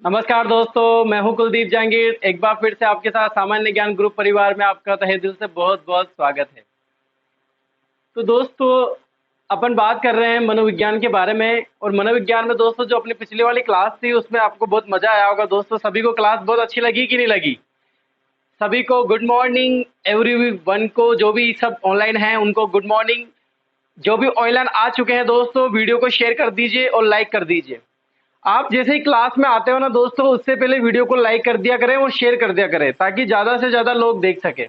नमस्कार दोस्तों, मैं हूं कुलदीप जहांगीर। एक बार फिर से आपके साथ सामान्य ज्ञान ग्रुप परिवार में आपका तहे दिल से बहुत बहुत स्वागत है। तो दोस्तों, अपन बात कर रहे हैं मनोविज्ञान के बारे में। और मनोविज्ञान में दोस्तों जो अपनी पिछली वाली क्लास थी उसमें आपको बहुत मजा आया होगा। दोस्तों सभी को क्लास बहुत अच्छी लगी कि नहीं लगी? सभी को गुड मॉर्निंग। एवरीवन को, जो भी सब ऑनलाइन हैं उनको गुड मॉर्निंग। जो भी ऑनलाइन आ चुके हैं दोस्तों, वीडियो को शेयर कर दीजिए और लाइक कर दीजिए। आप जैसे ही क्लास में आते हो ना दोस्तों, उससे पहले वीडियो को लाइक कर दिया करें और शेयर कर दिया करें ताकि ज्यादा से ज्यादा लोग देख सके।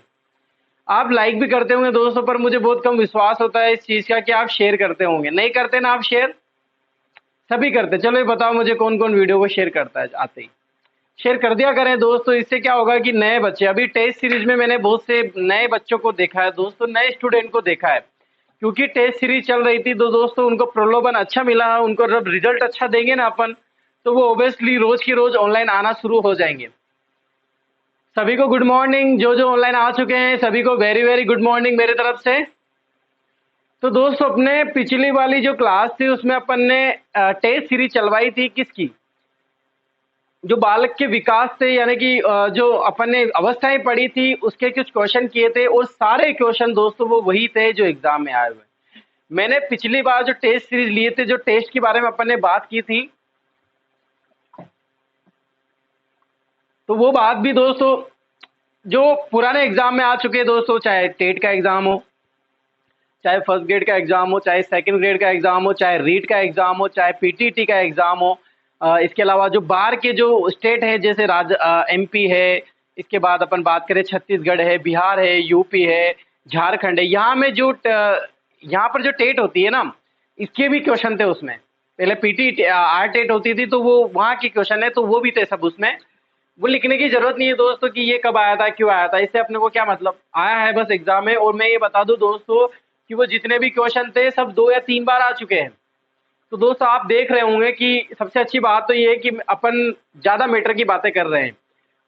आप लाइक भी करते होंगे दोस्तों, पर मुझे बहुत कम विश्वास होता है इस चीज का कि आप शेयर करते होंगे। नहीं करते ना आप शेयर? सभी करते। चलो ये बताओ मुझे, कौन कौन वीडियो को शेयर करता है? आते ही शेयर कर दिया करें दोस्तों। इससे क्या होगा कि नए बच्चे, अभी टेस्ट सीरीज में मैंने बहुत से नए बच्चों को देखा है दोस्तों, नए स्टूडेंट को देखा है। क्योंकि टेस्ट सीरीज चल रही थी तो दोस्तों उनको प्रलोभन अच्छा मिला है। उनको जब रिजल्ट अच्छा देंगे ना अपन, तो वो ओबियसली रोज की रोज ऑनलाइन आना शुरू हो जाएंगे। सभी को गुड मॉर्निंग। जो जो ऑनलाइन आ चुके हैं सभी को वेरी वेरी गुड मॉर्निंग मेरे तरफ से। तो दोस्तों अपने पिछली वाली जो क्लास थी उसमें अपन ने टेस्ट सीरीज चलवाई थी किसकी? जो बालक के विकास से, यानी कि जो अपन ने अवस्थाएं पढ़ी थी उसके कुछ क्वेश्चन किए थे। और सारे क्वेश्चन दोस्तों वो वही थे जो एग्जाम में आए हुए। मैंने पिछली बार जो टेस्ट सीरीज लिए थे, जो टेस्ट के बारे में अपन ने बात की थी, तो वो बात भी दोस्तों जो पुराने एग्जाम में आ चुके हैं दोस्तों, चाहे टेट का एग्जाम हो, चाहे फर्स्ट ग्रेड का एग्जाम हो, चाहे सेकंड ग्रेड का एग्जाम हो, चाहे रीट का एग्जाम हो, चाहे पीटीटी का एग्जाम हो। इसके अलावा जो बाहर के जो स्टेट है जैसे एमपी है, इसके बाद अपन बात करें छत्तीसगढ़ है, बिहार है, यूपी है, झारखंड है। यहाँ पर जो टेट होती है ना, इसके भी क्वेश्चन थे उसमें। पहले पीटी आर टेट होती थी तो वो वहाँ की क्वेश्चन है, तो वो भी थे सब उसमें। वो लिखने की जरूरत नहीं है दोस्तों कि ये कब आया था, क्यों आया था। इससे अपने को क्या मतलब, आया है बस एग्जाम में। और मैं ये बता दूं दोस्तों कि वो जितने भी क्वेश्चन थे सब 2 या 3 बार आ चुके हैं। तो दोस्तों आप देख रहे होंगे कि सबसे अच्छी बात तो ये है कि अपन ज्यादा मैटर की बातें कर रहे हैं।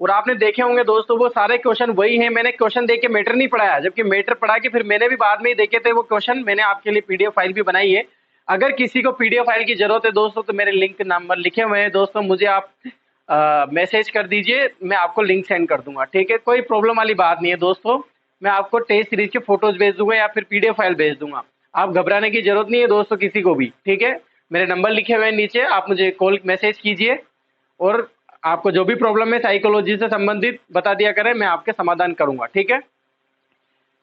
और आपने देखे होंगे दोस्तों वो सारे क्वेश्चन वही हैं। मैंने क्वेश्चन देख के मैटर नहीं पढ़ाया, जबकि मैटर पढ़ा के फिर मैंने भी बाद में ही देखे थे वो क्वेश्चन। मैंने आपके लिए पीडीएफ फाइल भी बनाई है। अगर किसी को पीडीएफ फाइल की जरूरत है दोस्तों, तो मेरे लिंक नंबर लिखे हुए हैं दोस्तों, मुझे आप मैसेज कर दीजिए, मैं आपको लिंक सेंड कर दूंगा। ठीक है, कोई प्रॉब्लम वाली बात नहीं है दोस्तों। मैं आपको टेस्ट सीरीज के फोटोज भेज दूंगा या फिर पीडीएफ फाइल भेज दूंगा। आप घबराने की जरूरत नहीं है दोस्तों किसी को भी। ठीक है, मेरे नंबर लिखे हुए हैं नीचे, आप मुझे कॉल मैसेज कीजिए और आपको जो भी प्रॉब्लम है साइकोलॉजी से संबंधित बता दिया करें, मैं आपके समाधान करूंगा। ठीक है।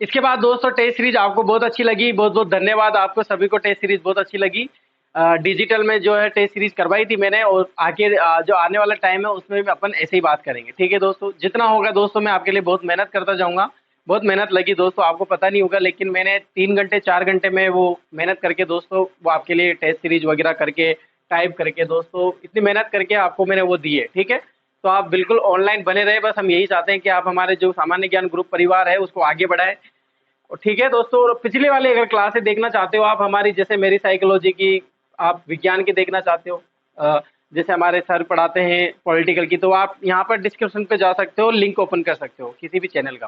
इसके बाद दोस्तों टेस्ट सीरीज आपको बहुत अच्छी लगी, बहुत बहुत धन्यवाद आपको सभी को। टेस्ट सीरीज बहुत अच्छी लगी। डिजिटल में जो है टेस्ट सीरीज करवाई थी मैंने, और आगे जो आने वाला टाइम है उसमें भी अपन ऐसे ही बात करेंगे। ठीक है दोस्तों, जितना होगा दोस्तों मैं आपके लिए बहुत मेहनत करता जाऊंगा। बहुत मेहनत लगी दोस्तों, आपको पता नहीं होगा, लेकिन मैंने 3 घंटे 4 घंटे में वो मेहनत करके दोस्तों वो आपके लिए टेस्ट सीरीज वगैरह करके टाइप करके दोस्तों इतनी मेहनत करके आपको मैंने वो दी है। ठीक है, तो आप बिल्कुल ऑनलाइन बने रहे। बस हम यही चाहते हैं कि आप हमारे जो सामान्य ज्ञान ग्रुप परिवार है उसको आगे बढ़ाएं। और ठीक है दोस्तों, और पिछले वाले अगर क्लासेस देखना चाहते हो आप हमारी, जैसे मेरी साइकोलॉजी की, आप विज्ञान की देखना चाहते हो, जैसे हमारे सर पढ़ाते हैं पॉलिटिकल की, तो आप यहाँ पर डिस्क्रिप्शन पे जा सकते हो, लिंक ओपन कर सकते हो किसी भी चैनल का।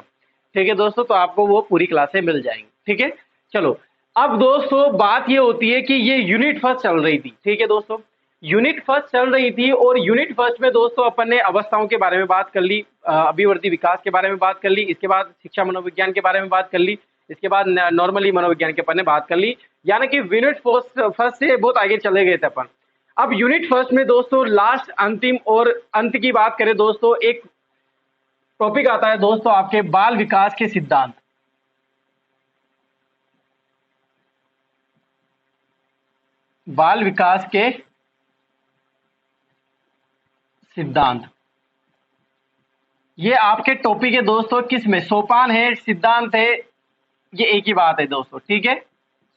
ठीक है दोस्तों, तो आपको वो पूरी क्लासें मिल जाएंगी। ठीक है, चलो। अब दोस्तों बात ये होती है कि ये यूनिट फर्स्ट चल रही थी। ठीक है दोस्तों, यूनिट फर्स्ट चल रही थी और यूनिट फर्स्ट में दोस्तों अपन ने अवस्थाओं के बारे में बात कर ली, अभिवर्ती विकास के बारे में बात कर ली, इसके बाद शिक्षा मनोविज्ञान के बारे में बात कर ली, इसके बाद नॉर्मली मनोविज्ञान के अपन ने बात कर ली। यानी कि यूनिट फर्स्ट से बहुत आगे चले गए थे अपन। अब यूनिट फर्स्ट में दोस्तों लास्ट अंतिम और अंत की बात करें दोस्तों, एक टॉपिक आता है दोस्तों आपके बाल विकास के सिद्धांत। बाल विकास के सिद्धांत, ये आपके टॉपिक है दोस्तों। किस में? सोपान है, सिद्धांत है, ये एक ही बात है दोस्तों। ठीक है,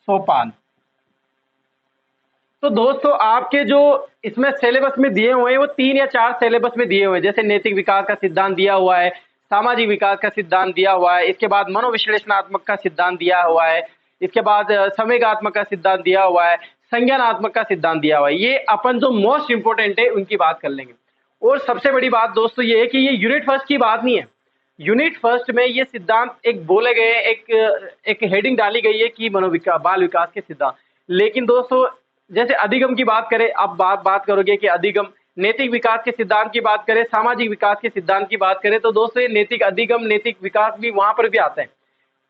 सोपान। तो दोस्तों आपके जो इसमें सिलेबस में दिए हुए हैं वो 3 या 4 सिलेबस में दिए हुए हैं। जैसे नैतिक विकास का सिद्धांत दिया हुआ है, सामाजिक विकास का सिद्धांत दिया हुआ है, इसके बाद मनोविश्लेषणात्मक का सिद्धांत दिया हुआ है, इसके बाद संवेगात्मक का सिद्धांत दिया हुआ है, संज्ञानात्मक का सिद्धांत दिया हुआ है। ये अपन जो मोस्ट इंपोर्टेंट है उनकी बात कर लेंगे। और सबसे बड़ी बात दोस्तों ये है कि ये यूनिट फर्स्ट की बात नहीं है। यूनिट फर्स्ट में ये सिद्धांत एक बोले गए, एक हेडिंग डाली गई है कि मनोविकास, बाल विकास के सिद्धांत। लेकिन दोस्तों जैसे अधिगम की बात करें, आप बात करोगे कि अधिगम, नैतिक विकास के सिद्धांत की बात करें, सामाजिक विकास के सिद्धांत की बात करें, तो दोस्तों ये नैतिक अधिगम, नैतिक विकास भी वहां पर भी आता है,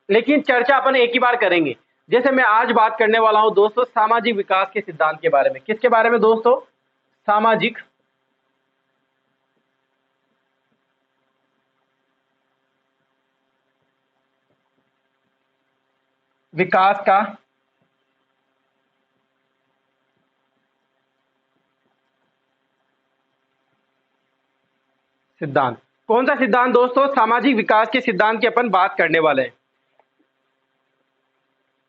लेकिन चर्चा अपन एक ही बार करेंगे। जैसे मैं आज बात करने वाला हूं दोस्तों सामाजिक विकास के सिद्धांत के बारे में। किसके बारे में दोस्तों? सामाजिक विकास का सिद्धांत। कौन सा सिद्धांत दोस्तों? सामाजिक विकास के सिद्धांत की अपन बात करने वाले हैं।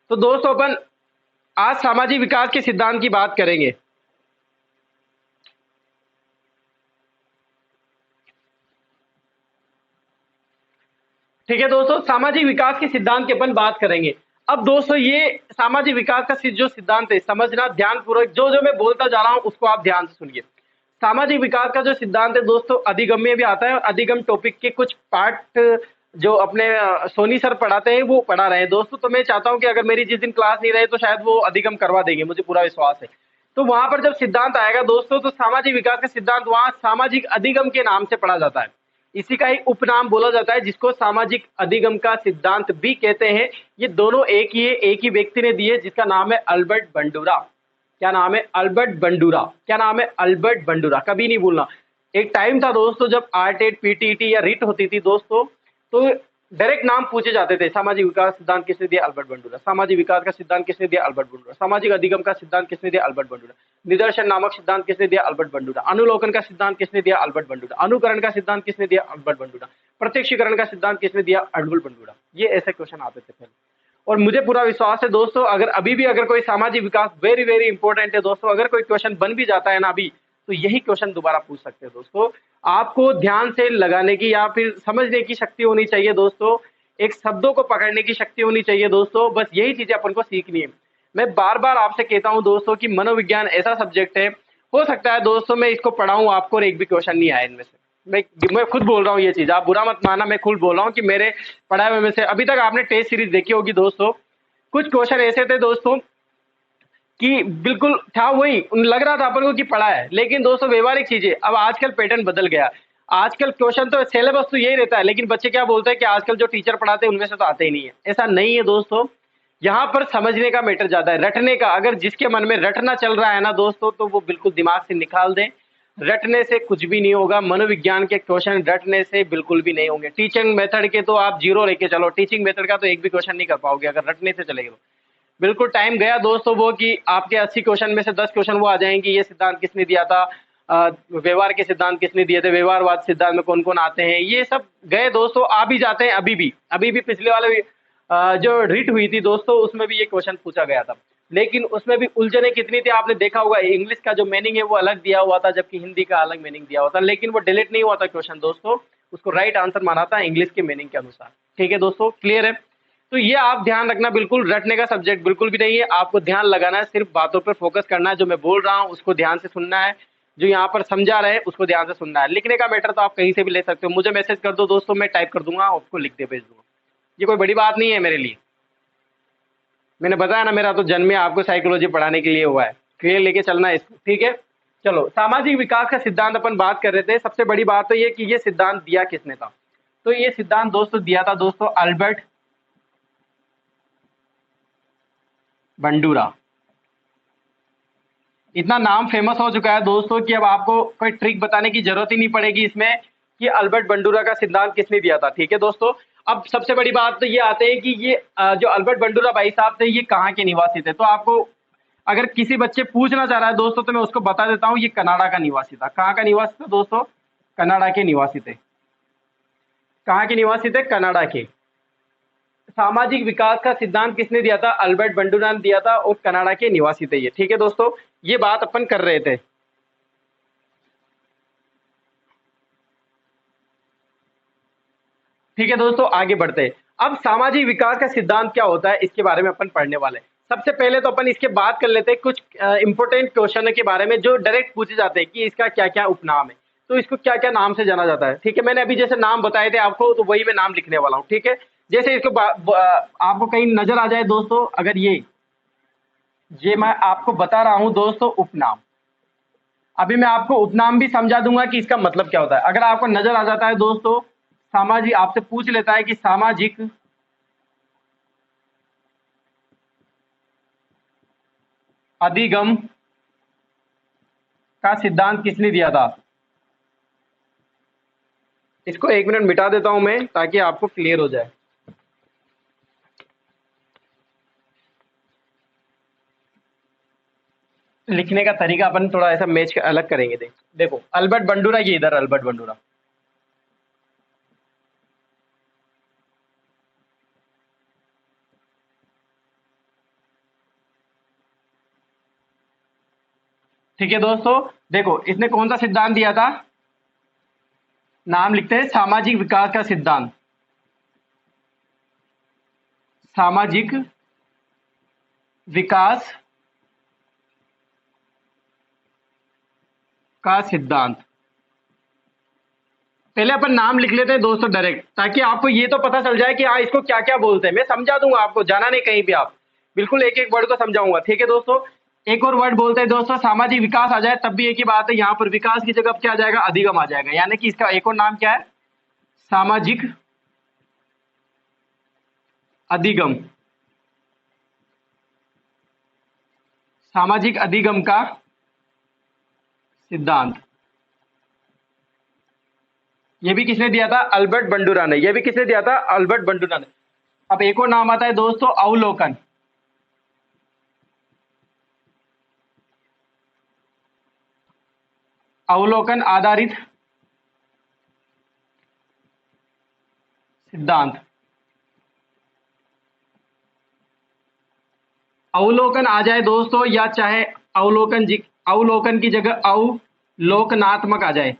तो दोस्तों अपन आज सामाजिक विकास के सिद्धांत की बात करेंगे। ठीक है दोस्तों, सामाजिक विकास के सिद्धांत की अपन बात करेंगे। अब दोस्तों ये सामाजिक विकास का जो सिद्धांत है, समझना ध्यानपूर्वक, जो जो मैं बोलता जा रहा हूं उसको आप ध्यान से सुनिए। सामाजिक विकास का जो सिद्धांत है दोस्तों अधिगम में भी आता है, और अधिगम टॉपिक के कुछ पार्ट जो अपने सोनी सर पढ़ाते हैं वो पढ़ा रहे हैं दोस्तों। तो मैं चाहता हूं कि अगर मेरी जिस दिन क्लास नहीं रहे तो शायद वो अधिगम करवा देंगे, मुझे पूरा विश्वास है। तो वहां पर जब सिद्धांत आएगा दोस्तों, तो सामाजिक विकास का सिद्धांत वहां सामाजिक अधिगम के नाम से पढ़ा जाता है। इसी का एक उपनाम बोला जाता है जिसको सामाजिक अधिगम का सिद्धांत भी कहते हैं। ये दोनों एक ही है, एक ही व्यक्ति ने दिए, जिसका नाम है अल्बर्ट बंडूरा। क्या नाम है? Albert Bandura. क्या नाम है? Albert Bandura. कभी नहीं भूलना। एक टाइम था दोस्तों जब आरटेट, पीटीईटी या रिट होती थी दोस्तों, तो डायरेक्ट नाम पूछे जाते थे। सामाजिक विकास सिद्धांत किसने दिया? Albert Bandura. सामाजिक विकास का सिद्धांत किसने दिया? Albert Bandura. सामाजिक अधिगम का सिद्धांत किसने दिया? Albert Bandura. निदर्शन नामक सिद्धांत किसने दिया? Albert Bandura. अनुलोकन का सिद्धांत किसने दिया? Albert Bandura. अनुकरण का सिद्धांत किसने दिया? Albert Bandura. प्रत्यक्षीकरण का सिद्धांत किसने दिया? Albert Bandura. ये ऐसे क्वेश्चन आते थे पहले, और मुझे पूरा विश्वास है दोस्तों, अगर अभी भी अगर कोई सामाजिक विकास वेरी वेरी इंपॉर्टेंट है दोस्तों, अगर कोई क्वेश्चन बन भी जाता है ना अभी, तो यही क्वेश्चन दोबारा पूछ सकते हैं दोस्तों। आपको ध्यान से लगाने की या फिर समझने की शक्ति होनी चाहिए दोस्तों, एक शब्दों को पकड़ने की शक्ति होनी चाहिए दोस्तों। बस यही चीजें अपन को सीखनी है। मैं बार बार आपसे कहता हूं दोस्तों कि मनोविज्ञान ऐसा सब्जेक्ट है, हो सकता है दोस्तों मैं इसको पढ़ाऊं आपको और एक भी क्वेश्चन नहीं आया इनमें से। मैं खुद बोल रहा हूँ ये चीज, आप बुरा मत मानना, मैं खुद बोल रहा हूँ कि मेरे पढ़ाए हुए में से अभी तक आपने टेस्ट सीरीज देखी होगी दोस्तों, कुछ क्वेश्चन ऐसे थे दोस्तों कि बिल्कुल था वही लग रहा था अपन को कि पढ़ा है, लेकिन दोस्तों व्यवहारिक चीजें, अब आजकल पैटर्न बदल गया। आजकल क्वेश्चन तो सिलेबस तो यही रहता है, लेकिन बच्चे क्या बोलते हैं कि आजकल जो टीचर पढ़ाते हैं उनमें से तो आते ही नहीं है। ऐसा नहीं है दोस्तों, यहाँ पर समझने का मैटर ज्यादा है, रटने का। अगर जिसके मन में रटना चल रहा है ना दोस्तों, तो वो बिल्कुल दिमाग से निकाल दें। रटने से कुछ भी नहीं होगा। मनोविज्ञान के क्वेश्चन रटने से बिल्कुल भी नहीं होंगे। टीचिंग मेथड के तो आप जीरो लेके चलो, टीचिंग मेथड का तो एक भी क्वेश्चन नहीं कर पाओगे अगर रटने से चलेगा तो। बिल्कुल टाइम गया दोस्तों वो कि आपके 80 क्वेश्चन में से 10 क्वेश्चन वो आ जाएंगे, ये सिद्धांत किसने दिया था, व्यवहार के सिद्धांत किसने दिए थे, व्यवहारवाद सिद्धांत में कौन कौन आते हैं, ये सब गए दोस्तों। आ भी जाते हैं अभी भी पिछले वाले जो रिट हुई थी दोस्तों उसमें भी ये क्वेश्चन पूछा गया था, लेकिन उसमें भी उलझने कितनी थी आपने देखा होगा। इंग्लिश का जो मीनिंग है वो अलग दिया हुआ था, जबकि हिंदी का अलग मीनिंग दिया हुआ था, लेकिन वो डिलीट नहीं हुआ था क्वेश्चन दोस्तों, उसको राइट आंसर माना था इंग्लिश के मीनिंग के अनुसार। ठीक है दोस्तों, क्लियर है? तो ये आप ध्यान रखना, बिल्कुल रटने का सब्जेक्ट बिल्कुल भी नहीं है। आपको ध्यान लगाना है, सिर्फ बातों पर फोकस करना है, जो मैं बोल रहा हूँ उसको ध्यान से सुनना है, जो यहाँ पर समझा रहे हैं उसको ध्यान से सुनना है। लिखने का मैटर तो आप कहीं से भी ले सकते हो, मुझे मैसेज कर दो दोस्तों, मैं टाइप कर दूंगा, उसको लिख दे भेज दूंगा। ये कोई बड़ी बात नहीं है मेरे लिए। मैंने बताया ना, मेरा तो जन्म ही आपको साइकोलॉजी पढ़ाने के लिए हुआ है। क्लियर लेके चलना है इसको, ठीक है? चलो, सामाजिक विकास का सिद्धांत अपन बात कर रहे थे। सबसे बड़ी बात तो ये कि ये सिद्धांत दिया किसने था। तो ये सिद्धांत दोस्तों दिया था दोस्तों अल्बर्ट बंडूरा। इतना नाम फेमस हो चुका है दोस्तों कि अब आपको कोई ट्रिक बताने की जरूरत ही नहीं पड़ेगी इसमें कि अल्बर्ट बंडूरा का सिद्धांत किसने दिया था। ठीक है दोस्तों, अब सबसे बड़ी बात तो ये आते हैं कि ये जो अल्बर्ट बंडूरा भाई साहब थे ये कहाँ के निवासी थे। तो आपको अगर किसी बच्चे पूछना चाह रहा है दोस्तों तो मैं उसको बता देता हूँ, ये कनाडा का निवासी था। कहाँ का निवासी था दोस्तों? कनाडा के निवासी थे। कहाँ के निवासी थे? कनाडा के। सामाजिक विकास का सिद्धांत किसने दिया था? अल्बर्ट बंडूरा ने दिया था, और कनाडा के निवासी थे ये। ठीक है दोस्तों, ये बात अपन कर रहे थे। ठीक है दोस्तों, आगे बढ़ते हैं। अब सामाजिक विकास का सिद्धांत क्या होता है इसके बारे में अपन पढ़ने वाले हैं। सबसे पहले तो अपन इसके बात कर लेते हैं कुछ इंपॉर्टेंट क्वेश्चन के बारे में जो डायरेक्ट पूछे जाते हैं कि इसका क्या क्या उपनाम है, तो इसको क्या क्या नाम से जाना जाता है। ठीक है, मैंने अभी जैसे नाम बताए थे आपको, तो वही मैं नाम लिखने वाला हूँ। ठीक है, जैसे इसको आपको कहीं नजर आ जाए दोस्तों, अगर ये मैं आपको बता रहा हूं दोस्तों उपनाम, अभी मैं आपको उपनाम भी समझा दूंगा कि इसका मतलब क्या होता है। अगर आपको नजर आ जाता है दोस्तों, सामाजिक आपसे पूछ लेता है कि सामाजिक अधिगम का सिद्धांत किसने दिया था। इसको 1 मिनट मिटा देता हूं मैं ताकि आपको क्लियर हो जाए। लिखने का तरीका अपन थोड़ा ऐसा मैच अलग करेंगे। देखो अल्बर्ट बंडूरा, ये इधर अल्बर्ट बंडूरा। ठीक है दोस्तों, देखो इसने कौन सा सिद्धांत दिया था। नाम लिखते हैं, सामाजिक विकास का सिद्धांत। सामाजिक विकास का सिद्धांत। पहले अपन नाम लिख लेते हैं दोस्तों डायरेक्ट, ताकि आपको ये तो पता चल जाए कि हाँ इसको क्या क्या बोलते हैं। मैं समझा दूंगा आपको, जाना नहीं कहीं भी, आप बिल्कुल एक एक वर्ड को समझाऊंगा। ठीक है दोस्तों, एक और वर्ड बोलते हैं दोस्तों, सामाजिक विकास आ जाए तब भी एक ही बात है, यहाँ पर विकास की जगह क्या आ जाएगा, अधिगम आ जाएगा। यानी कि इसका एक और नाम क्या है, सामाजिक अधिगम। सामाजिक अधिगम का सिद्धांत। ये भी किसने दिया था, अल्बर्ट बंडूरा ने। ये भी किसने दिया था, अल्बर्ट बंडूरा ने। अब एक और नाम आता है दोस्तों, अवलोकन। अवलोकन आधारित सिद्धांत। अवलोकन आ जाए दोस्तों, या चाहे अवलोकन की जगह अवलोकनात्मक आ जाए,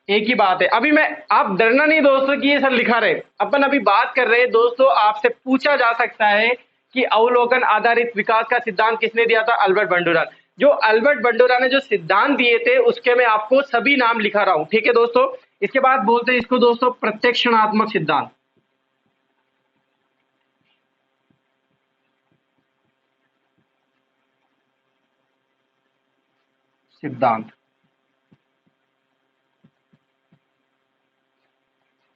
एक ही बात है। अभी मैं, आप डरना नहीं दोस्तों कि ये सर लिखा रहे, अपन अभी बात कर रहे हैं दोस्तों। आपसे पूछा जा सकता है कि अवलोकन आधारित विकास का सिद्धांत किसने दिया था, अल्बर्ट बंडूरा। जो अल्बर्ट बंडूरा ने जो सिद्धांत दिए थे उसके मैं आपको सभी नाम लिखा रहा हूं। ठीक है दोस्तों, इसके बाद बोलते हैं इसको दोस्तों प्रत्यक्षणात्मक सिद्धांत। सिद्धांत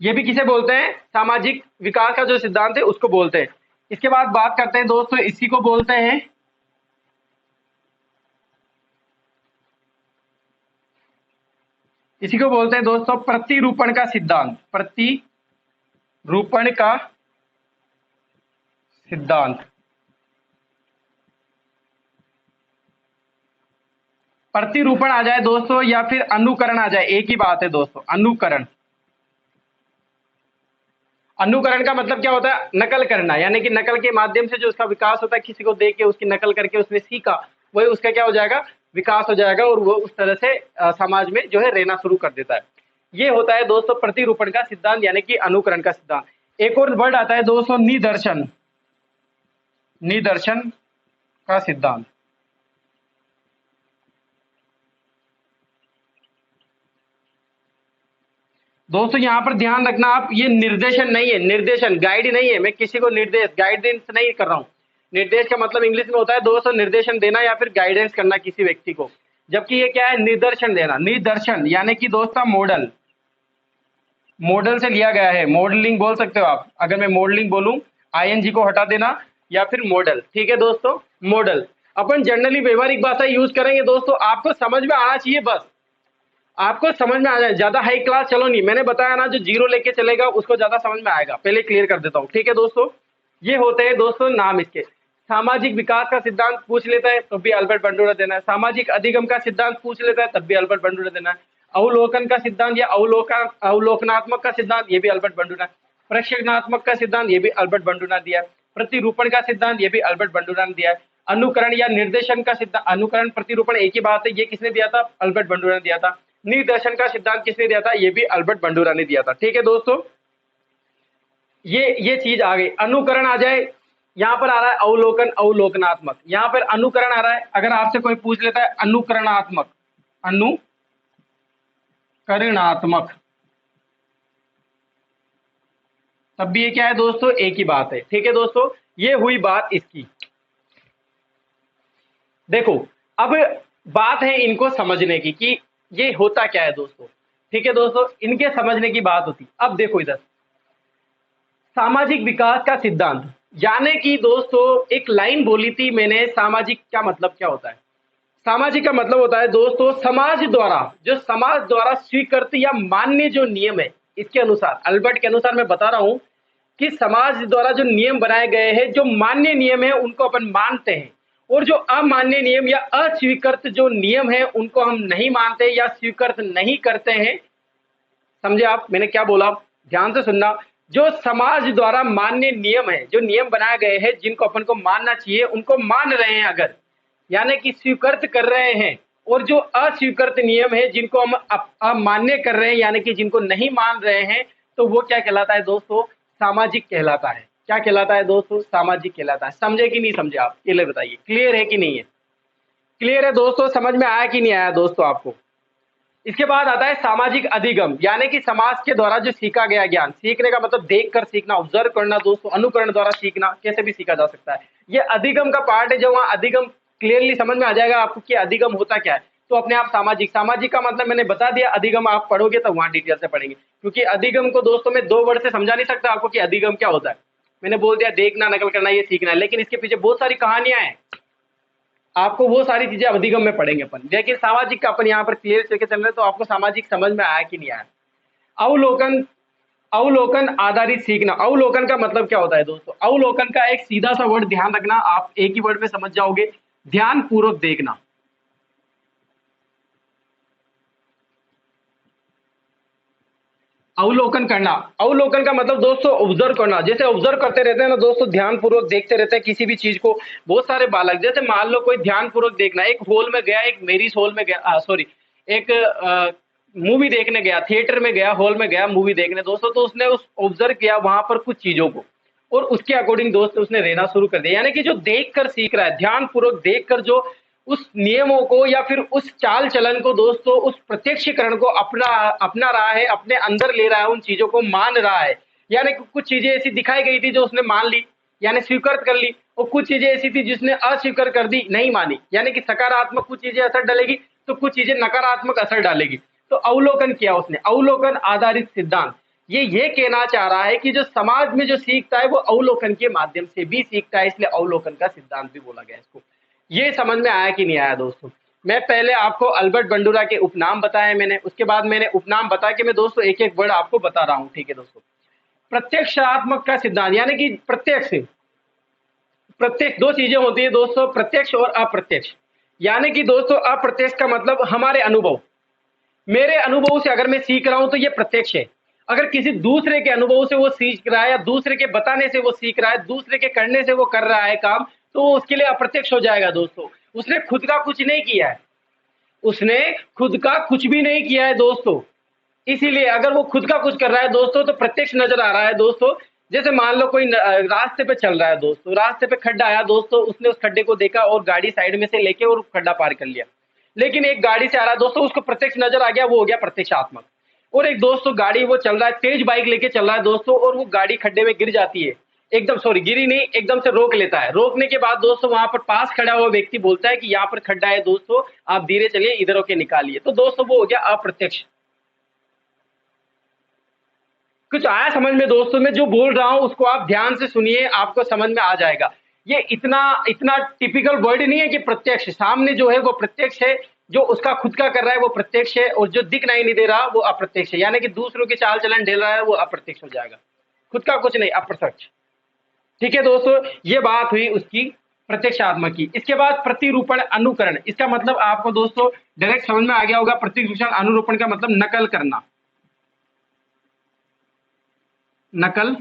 ये भी किसे बोलते हैं, सामाजिक विकास का जो सिद्धांत है उसको बोलते हैं। इसके बाद बात करते हैं दोस्तों, इसी को बोलते हैं, इसी को बोलते हैं दोस्तों प्रतिरूपण का सिद्धांत। प्रतिरूपण का सिद्धांत। प्रतिरूपण आ जाए दोस्तों या फिर अनुकरण आ जाए, एक ही बात है दोस्तों। अनुकरण, अनुकरण का मतलब क्या होता है, नकल करना। यानी कि नकल के माध्यम से जो उसका विकास होता है, किसी को देख के उसकी नकल करके उसने सीखा, वही उसका क्या हो जाएगा, विकास हो जाएगा, और वो उस तरह से समाज में जो है रहना शुरू कर देता है। ये होता है दोस्तों प्रतिरूपण का सिद्धांत, यानी कि अनुकरण का सिद्धांत। एक और वर्ड आता है दोस्तों, निदर्शन। निदर्शन का सिद्धांत। दोस्तों यहाँ पर ध्यान रखना आप, ये निर्देशन नहीं है, निर्देशन गाइड नहीं है। मैं किसी को निर्देश गाइडेंस नहीं कर रहा हूँ। निर्देश का मतलब इंग्लिश में होता है दोस्तों निर्देशन देना या फिर गाइडेंस करना किसी व्यक्ति को, जबकि ये क्या है, निदर्शन देना। निदर्शन यानी कि दोस्तों मॉडल, मॉडल से लिया गया है। मॉडलिंग बोल सकते हो आप। अगर मैं मॉडलिंग बोलूं, आईएनजी को हटा देना, या फिर मॉडल। ठीक है दोस्तों, मॉडल। अपन जनरली व्यवहारिक भाषा यूज करेंगे दोस्तों, आपको समझ में आना चाहिए, बस आपको समझ में आ जाए। ज्यादा हाई क्लास चलो नहीं, मैंने बताया ना, जो जीरो लेके चलेगा उसको ज्यादा समझ में आएगा। पहले क्लियर कर देता हूँ। ठीक है दोस्तों, ये होते हैं दोस्तों नाम इसके। सामाजिक विकास का सिद्धांत पूछ लेता है तो भी अल्बर्ट बंडूरा देना है। सामाजिक अधिगम का सिद्धांत पूछ लेता है तब भी अल्बर्ट बंडूरा देना है। अवलोकन का सिद्धांत या अवलोकनात्मक का सिद्धांत, ये भी अल्बर्ट बंडूरा। प्रक्षेपणात्मक का सिद्धांत, ये भी अल्बर्ट बंडूरा दिया। प्रतिरूपण का सिद्धांत, ये भी अल्बर्ट बंडूरा ने दिया है। अनुकरण या निर्देशन का सिद्धांत, अनुकरण प्रतिरूपण एक ही बात है, ये किसने दिया था, अल्बर्ट बंडूरा ने दिया था। निर्देशन का सिद्धांत किसने दिया था, ये भी अल्बर्ट बंडूरा ने दिया था। ठीक है दोस्तों, ये चीज आ गई। अनुकरण आ जाए, यहां पर आ रहा है अवलोकन, अवलोकनात्मक। यहां पर अनुकरण आ रहा है, अगर आपसे कोई पूछ लेता है अनुकरणात्मक, अनुकरणात्मक, तब भी ये क्या है दोस्तों, एक ही बात है। ठीक है दोस्तों, ये हुई बात इसकी। देखो, अब बात है इनको समझने की कि ये होता क्या है दोस्तों। ठीक है दोस्तों, इनके समझने की बात होती। अब देखो इधर, सामाजिक विकास का सिद्धांत, यानी कि दोस्तों एक लाइन बोली थी मैंने, सामाजिक का मतलब क्या होता है। सामाजिक का मतलब होता है दोस्तों समाज द्वारा, जो समाज द्वारा स्वीकृत या मान्य जो नियम है, इसके अनुसार, अल्बर्ट के अनुसार मैं बता रहा हूं कि समाज द्वारा जो नियम बनाए गए हैं, जो मान्य नियम है उनको अपन मानते हैं, और जो अमान्य नियम या अस्वीकृत जो नियम है उनको हम नहीं मानते या स्वीकृत नहीं करते हैं। समझे आप मैंने क्या बोला, ध्यान से सुनना। जो समाज द्वारा मान्य नियम है, जो नियम बनाए गए हैं जिनको अपन को मानना चाहिए, उनको मान रहे हैं अगर, यानी कि स्वीकृत कर रहे हैं, और जो अस्वीकृत नियम है जिनको हम अमान्य कर रहे हैं, यानी कि जिनको नहीं मान रहे हैं, तो वो क्या कहलाता है दोस्तों, सामाजिक कहलाता है। क्या कहलाता है दोस्तों, सामाजिक कहलाता है। समझे कि नहीं समझे आप, ये बताइए, क्लियर है कि नहीं है। क्लियर है दोस्तों, समझ में आया कि नहीं आया दोस्तों आपको। इसके बाद आता है सामाजिक अधिगम, यानी कि समाज के द्वारा जो सीखा गया ज्ञान, सीखने का मतलब देख कर सीखना, ऑब्जर्व करना दोस्तों, अनुकरण द्वारा सीखना, कैसे भी सीखा जा सकता है। ये अधिगम का पार्ट है, जो वहां अधिगम क्लियरली समझ में आ जाएगा आपको कि अधिगम होता क्या है, तो अपने आप सामाजिक, सामाजिक का मतलब मैंने बता दिया, अधिगम आप पढ़ोगे तो वहां डिटेल से पढ़ेंगे, क्योंकि अधिगम को दोस्तों मैं 2 वर्ड से समझा नहीं सकता आपको कि अधिगम क्या होता है। मैंने बोल दिया देखना, नकल करना, ये सीखना है, लेकिन इसके पीछे बहुत सारी कहानियां हैं, आपको वो सारी चीजें अधिगम में पढ़ेंगे अपन। लेकिन सामाजिक का अपन यहाँ पर क्लियर करके चल रहे हैं, तो आपको सामाजिक समझ में आया कि नहीं आया। अवलोकन, अवलोकन आधारित सीखना, अवलोकन का मतलब क्या होता है दोस्तों, अवलोकन का एक सीधा सा वर्ड ध्यान रखना, आप एक ही वर्ड में समझ जाओगे, ध्यान पूर्वक देखना। अवलोकन करना, अवलोकन का मतलब दोस्तों ऑब्जर्व करना, जैसे ऑब्जर्व करते रहते हैं ना दोस्तों, ध्यान पूर्वक देखते रहते हैं किसी भी चीज को। बहुत सारे बालक, जैसे मान लो कोई ध्यान पूर्वक देखना, एक हॉल में गया, एक मेरिज हॉल में गया, सॉरी, एक मूवी देखने गया, थिएटर में गया, हॉल में गया मूवी देखने दोस्तों, तो उसने उस ऑब्जर्व किया वहां पर कुछ चीजों को, और उसके अकॉर्डिंग दोस्त उसने रहना शुरू कर दिया। यानी कि जो देख कर सीख रहा है, ध्यान पूर्वक देख कर जो उस नियमों को या फिर उस चाल चलन को दोस्तों, उस प्रत्यक्षीकरण को अपना अपना रहा है, अपने अंदर ले रहा है, उन चीजों को मान रहा है। यानी कि कुछ चीजें ऐसी दिखाई गई थी जो उसने मान ली, यानी स्वीकार कर ली, और कुछ चीजें ऐसी थी जिसने अस्वीकार कर दी, नहीं मानी। यानी कि सकारात्मक कुछ चीजें असर डालेगी, तो कुछ चीजें नकारात्मक असर डालेगी। तो अवलोकन किया उसने, अवलोकन आधारित सिद्धांत, ये कहना चाह रहा है कि जो समाज में जो सीखता है वो अवलोकन के माध्यम से भी सीखता है, इसलिए अवलोकन का सिद्धांत भी बोला गया इसको। ये समझ में आया कि नहीं आया दोस्तों। मैं पहले आपको अल्बर्ट बंडूरा के उपनाम बताए मैंने, उसके बाद मैंने उपनाम बता के मैं दोस्तों एक एक वर्ड आपको बता रहा हूं। ठीक है दोस्तों, प्रत्यक्षात्मक का सिद्धांत, यानी कि प्रत्यक्ष, प्रत्यक्ष दो चीजें होती है दोस्तों, प्रत्यक्ष और अप्रत्यक्ष। यानी कि दोस्तों अप्रत्यक्ष का मतलब हमारे अनुभव, मेरे अनुभव से अगर मैं सीख रहा हूं तो ये प्रत्यक्ष है। अगर किसी दूसरे के अनुभव से वो सीख रहा है, या दूसरे के बताने से वो सीख रहा है, दूसरे के करने से वो कर रहा है काम, तो वो उसके लिए अप्रत्यक्ष हो जाएगा दोस्तों। उसने खुद का कुछ नहीं किया है, उसने खुद का कुछ भी नहीं किया है दोस्तों। इसीलिए अगर वो खुद का कुछ कर रहा है दोस्तों तो प्रत्यक्ष नजर आ रहा है दोस्तों। जैसे मान लो कोई रास्ते पे चल रहा है दोस्तों, रास्ते पे खड्डा आया दोस्तों, उसने उस खड्डे को देखा और गाड़ी साइड में से लेके और खड्डा पार कर लिया। लेकिन एक गाड़ी से आ रहा है दोस्तों, उसको प्रत्यक्ष नजर आ गया, वो हो गया प्रत्यक्षात्मक। और एक दोस्तों गाड़ी वो चल रहा है, तेज बाइक लेके चल रहा है दोस्तों, और वो गाड़ी खड्डे में गिर जाती है, एकदम सॉरी गिरी नहीं, एकदम से रोक लेता है। रोकने के बाद दोस्तों वहां पर पास खड़ा हुआ व्यक्ति बोलता है कि यहाँ पर खड्डा है दोस्तों, आप धीरे चलिए, इधर होके निकालिए। तो दोस्तों वो हो गया अप्रत्यक्ष। कुछ आया समझ में दोस्तों, मैं जो बोल रहा हूं उसको आप ध्यान से सुनिए, आपको समझ में आ जाएगा। ये इतना इतना टिपिकल वर्ड नहीं है कि प्रत्यक्ष, सामने जो है वो प्रत्यक्ष है, जो उसका खुद का कर रहा है वो प्रत्यक्ष है, और जो दिख नहीं दे रहा वो अप्रत्यक्ष है। यानी कि दूसरों के चाल चलन ढेल रहा है वो अप्रत्यक्ष हो जाएगा, खुद का कुछ नहीं, अप्रत्यक्ष। ठीक है दोस्तों, ये बात हुई उसकी प्रत्यक्षात्मक की। इसके बाद प्रतिरूपण अनुकरण, इसका मतलब आपको दोस्तों डायरेक्ट समझ में आ गया होगा। प्रतिरूपण अनुरूपण का मतलब नकल करना, नकल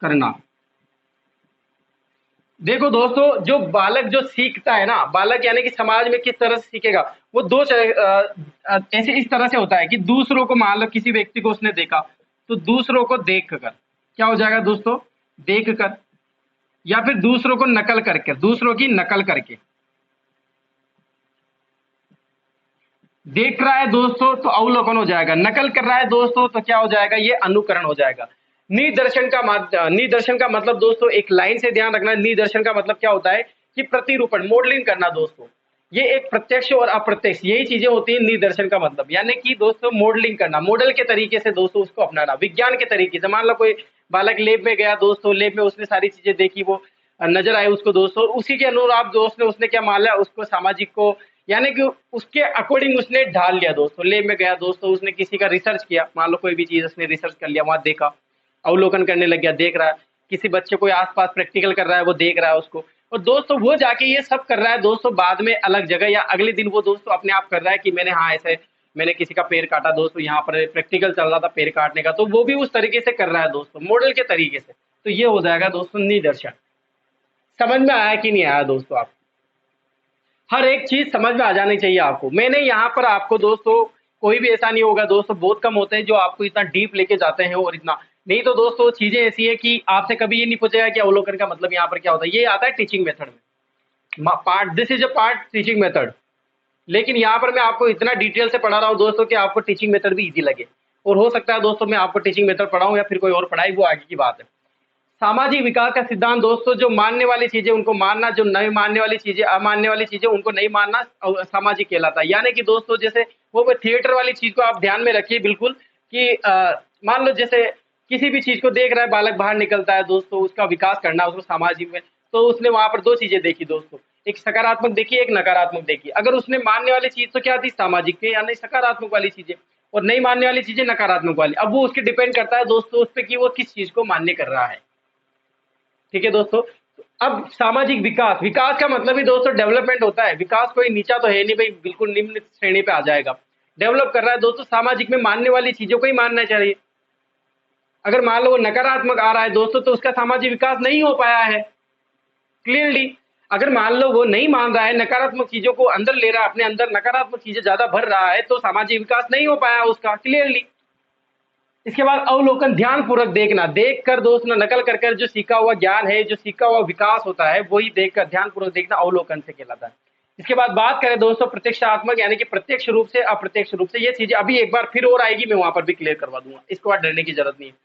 करना। देखो दोस्तों, जो बालक जो सीखता है ना, बालक यानी कि समाज में किस तरह से सीखेगा, वो दो ऐसे इस तरह से होता है कि दूसरों को, मान लो किसी व्यक्ति को उसने देखा, तो दूसरों को देख कर क्या हो जाएगा दोस्तों, देख कर, या फिर दूसरों को नकल करके, दूसरों की नकल करके देख रहा है दोस्तों तो अवलोकन हो जाएगा, नकल कर रहा है दोस्तों तो क्या हो जाएगा, ये अनुकरण हो जाएगा। निदर्शन का मतलब दोस्तों एक लाइन से ध्यान रखना, निदर्शन का मतलब क्या होता है कि प्रतिरूपण मॉडलिंग करना दोस्तों, ये एक प्रत्यक्ष और अप्रत्यक्ष यही चीजें होती हैं निदर्शन का मतलब, यानी कि दोस्तों मॉडलिंग करना, मॉडल के तरीके से दोस्तों उसको अपनाना, विज्ञान के तरीके से। मान लो कोई बालक लेब में गया दोस्तों, लेब में उसने सारी चीजें देखी, वो नजर आई उसको दोस्तों, उसी के अनुरूप दोस्त ने उसने क्या मान लिया उसको सामाजिक को, यानी कि उसके अकॉर्डिंग उसने ढाल लिया दोस्तों। लेब में गया दोस्तों, उसने किसी का रिसर्च किया, मान लो कोई भी चीज उसने रिसर्च कर लिया, वहां देखा, अवलोकन करने लग गया, देख रहा है किसी बच्चे को आसपास प्रैक्टिकल कर रहा है, वो देख रहा है उसको, और दोस्तों वो जाके ये सब कर रहा है दोस्तों बाद में अलग जगह, या अगले दिन वो दोस्तों अपने आप कर रहा है कि मैंने हाँ ऐसे मैंने किसी का पेड़ काटा दोस्तों, यहाँ पर प्रैक्टिकल चल रहा था पेड़ काटने का, तो वो भी उस तरीके से कर रहा है दोस्तों, मॉडल के तरीके से। तो ये हो जाएगा दोस्तों निदर्शन। समझ में आया कि नहीं आया दोस्तों? आप हर एक चीज समझ में आ जानी चाहिए आपको। मैंने यहाँ पर आपको दोस्तों, कोई भी ऐसा नहीं होगा दोस्तों, बहुत कम होते हैं जो आपको इतना डीप लेके जाते हैं, और इतना नहीं तो दोस्तों चीजें ऐसी है कि आपसे कभी ये नहीं पूछेगा कि अवलोकन का मतलब यहाँ पर क्या होता है, ये आता है टीचिंग मेथड में, part this is a part teaching method. लेकिन यहाँ पर मैं आपको इतना डिटेल से पढ़ा रहा हूँ दोस्तों कि आपको टीचिंग मेथड भी इजी लगे, और हो सकता है दोस्तों मैं आपको टीचिंग मेथड पढ़ाऊँ या फिर कोई और पढ़ाई, वो आगे की बात है। सामाजिक विकास का सिद्धांत दोस्तों, जो मानने वाली चीजें उनको मानना, जो नहीं मानने वाली चीजें अमानने वाली चीजें उनको नहीं मानना, सामाजिक कहलाता है। यानी कि दोस्तों जैसे वो थिएटर वाली चीज को आप ध्यान में रखिए बिल्कुल, कि मान लो जैसे किसी भी चीज को देख रहा है बालक, बाहर निकलता है दोस्तों, उसका विकास करना उसको सामाजिक में, तो उसने वहां पर दो चीजें देखी दोस्तों, एक सकारात्मक देखी, एक नकारात्मक देखी। अगर उसने मानने वाली चीज तो क्या थी सामाजिक के, यानी सकारात्मक वाली चीजें, और नहीं मानने वाली चीजें नकारात्मक वाली। अब वो उसके डिपेंड करता है दोस्तों उस पर कि वो किस चीज को मान्य कर रहा है। ठीक है दोस्तों। अब सामाजिक विकास, विकास का मतलब ही दोस्तों डेवलपमेंट होता है। विकास कोई नीचा तो है नहीं भाई, बिल्कुल निम्न श्रेणी पे आ जाएगा। डेवलप कर रहा है दोस्तों, सामाजिक में मानने वाली चीजों को ही मानना चाहिए। अगर मान लो वो नकारात्मक आ रहा है दोस्तों, तो उसका सामाजिक विकास नहीं हो पाया है क्लियरली। अगर मान लो वो नहीं मान रहा है, नकारात्मक चीजों को अंदर ले रहा है, अपने अंदर नकारात्मक चीजें ज्यादा भर रहा है, तो सामाजिक विकास नहीं हो पाया उसका क्लियरली। इसके बाद अवलोकन, ध्यान पूर्वक देखना, देख कर दोस्त ना नकल कर कर जो सीखा हुआ ज्ञान है, जो सीखा हुआ विकास होता है, वही देखकर ध्यान पूर्वक देखना अवलोकन से कहलाता है। इसके बाद बात करें दोस्तों प्रत्यक्षात्मक, यानी कि प्रत्यक्ष रूप से अप्रत्यक्ष रूप से, ये चीजें अभी एक बार फिर और आएगी, मैं वहां पर भी क्लियर करवा दूंगा, इसके बाद डरने की जरूरत नहीं है।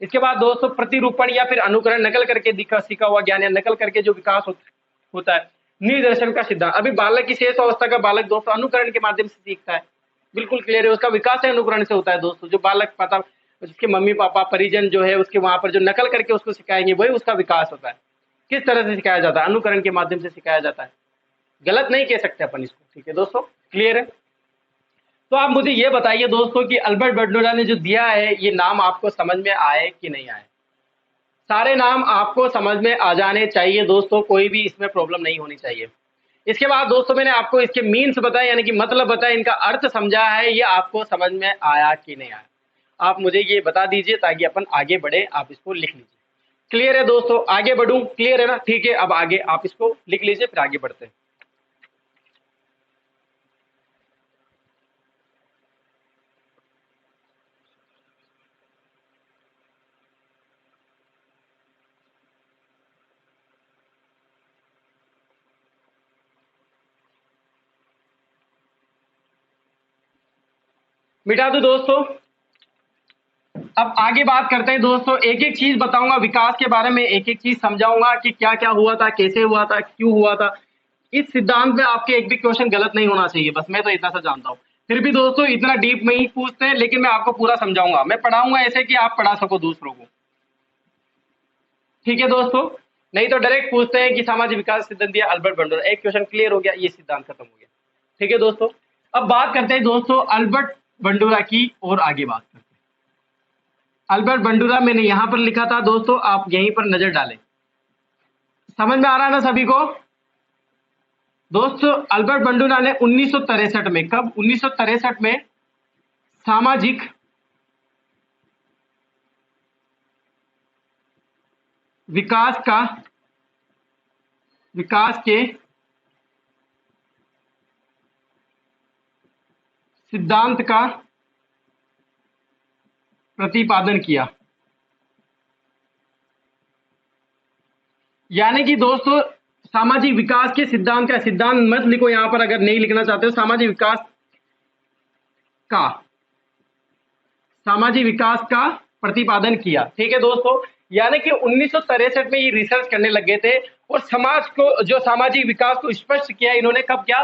इसके बाद दोस्तों प्रतिरूपण या फिर अनुकरण, नकल करके दिखा सीखा हुआ ज्ञान या नकल करके जो विकास होता है। निदर्शन का सिद्धांत, अभी बालक की शेष अवस्था का बालक दोस्तों अनुकरण के माध्यम से सीखता है, बिल्कुल क्लियर है, उसका विकास है अनुकरण से होता है दोस्तों। जो बालक पता उसके मम्मी पापा परिजन जो है उसके वहां पर जो नकल करके उसको सिखाएंगे, वही उसका विकास होता है। किस तरह से सिखाया जाता है? अनुकरण के माध्यम से सिखाया जाता है, गलत नहीं कह सकते अपन इसको। ठीक है दोस्तों, क्लियर है? तो आप मुझे ये बताइए दोस्तों कि अल्बर्ट बंडूरा ने जो दिया है, ये नाम आपको समझ में आए कि नहीं आए? सारे नाम आपको समझ में आ जाने चाहिए दोस्तों, कोई भी इसमें प्रॉब्लम नहीं होनी चाहिए। इसके बाद दोस्तों मैंने आपको इसके मीन्स बताए, यानी कि मतलब बताया, इनका अर्थ समझा है, ये आपको समझ में आया कि नहीं आया? आप मुझे ये बता दीजिए ताकि अपन आगे बढ़े। आप इसको लिख लीजिए। क्लियर है दोस्तों? आगे बढ़ूं? क्लियर है ना? ठीक है, अब आगे आप इसको लिख लीजिए, फिर आगे बढ़ते हैं। मिटा दो दोस्तों। अब आगे बात करते हैं दोस्तों, एक एक चीज बताऊंगा विकास के बारे में, एक एक चीज समझाऊंगा कि क्या क्या हुआ था, कैसे हुआ था, क्यों हुआ था। इस सिद्धांत में आपके एक भी क्वेश्चन गलत नहीं होना चाहिए, बस मैं तो इतना सा जानता हूँ। फिर भी दोस्तों इतना डीप में ही पूछते हैं, लेकिन मैं आपको पूरा समझाऊंगा, मैं पढ़ाऊंगा ऐसे कि आप पढ़ा सको दूसरों को। ठीक है दोस्तों, नहीं तो डायरेक्ट पूछते हैं कि सामाजिक विकास सिद्धांत दिया अल्बर्ट बंडूरा, एक क्वेश्चन क्लियर हो गया, ये सिद्धांत खत्म हो गया। ठीक है दोस्तों, अब बात करते हैं दोस्तों अल्बर्ट बंडूरा की, और आगे बात करते हैं। अल्बर्ट बंडूरा मैंने यहां पर लिखा था दोस्तों, आप यहीं पर नजर डालें। समझ में आ रहा है ना सभी को? दोस्तों अल्बर्ट बंडूरा ने 1963 में, कब? 1963 में सामाजिक विकास के सिद्धांत का प्रतिपादन किया। यानी कि दोस्तों सामाजिक विकास के सिद्धांत का, सिद्धांत मत लिखो यहां पर अगर नहीं लिखना चाहते हो, का सामाजिक विकास का प्रतिपादन किया। ठीक है दोस्तों, यानी कि 1963 में ये रिसर्च करने लग गए थे, और समाज को, जो सामाजिक विकास को स्पष्ट किया इन्होंने कब किया?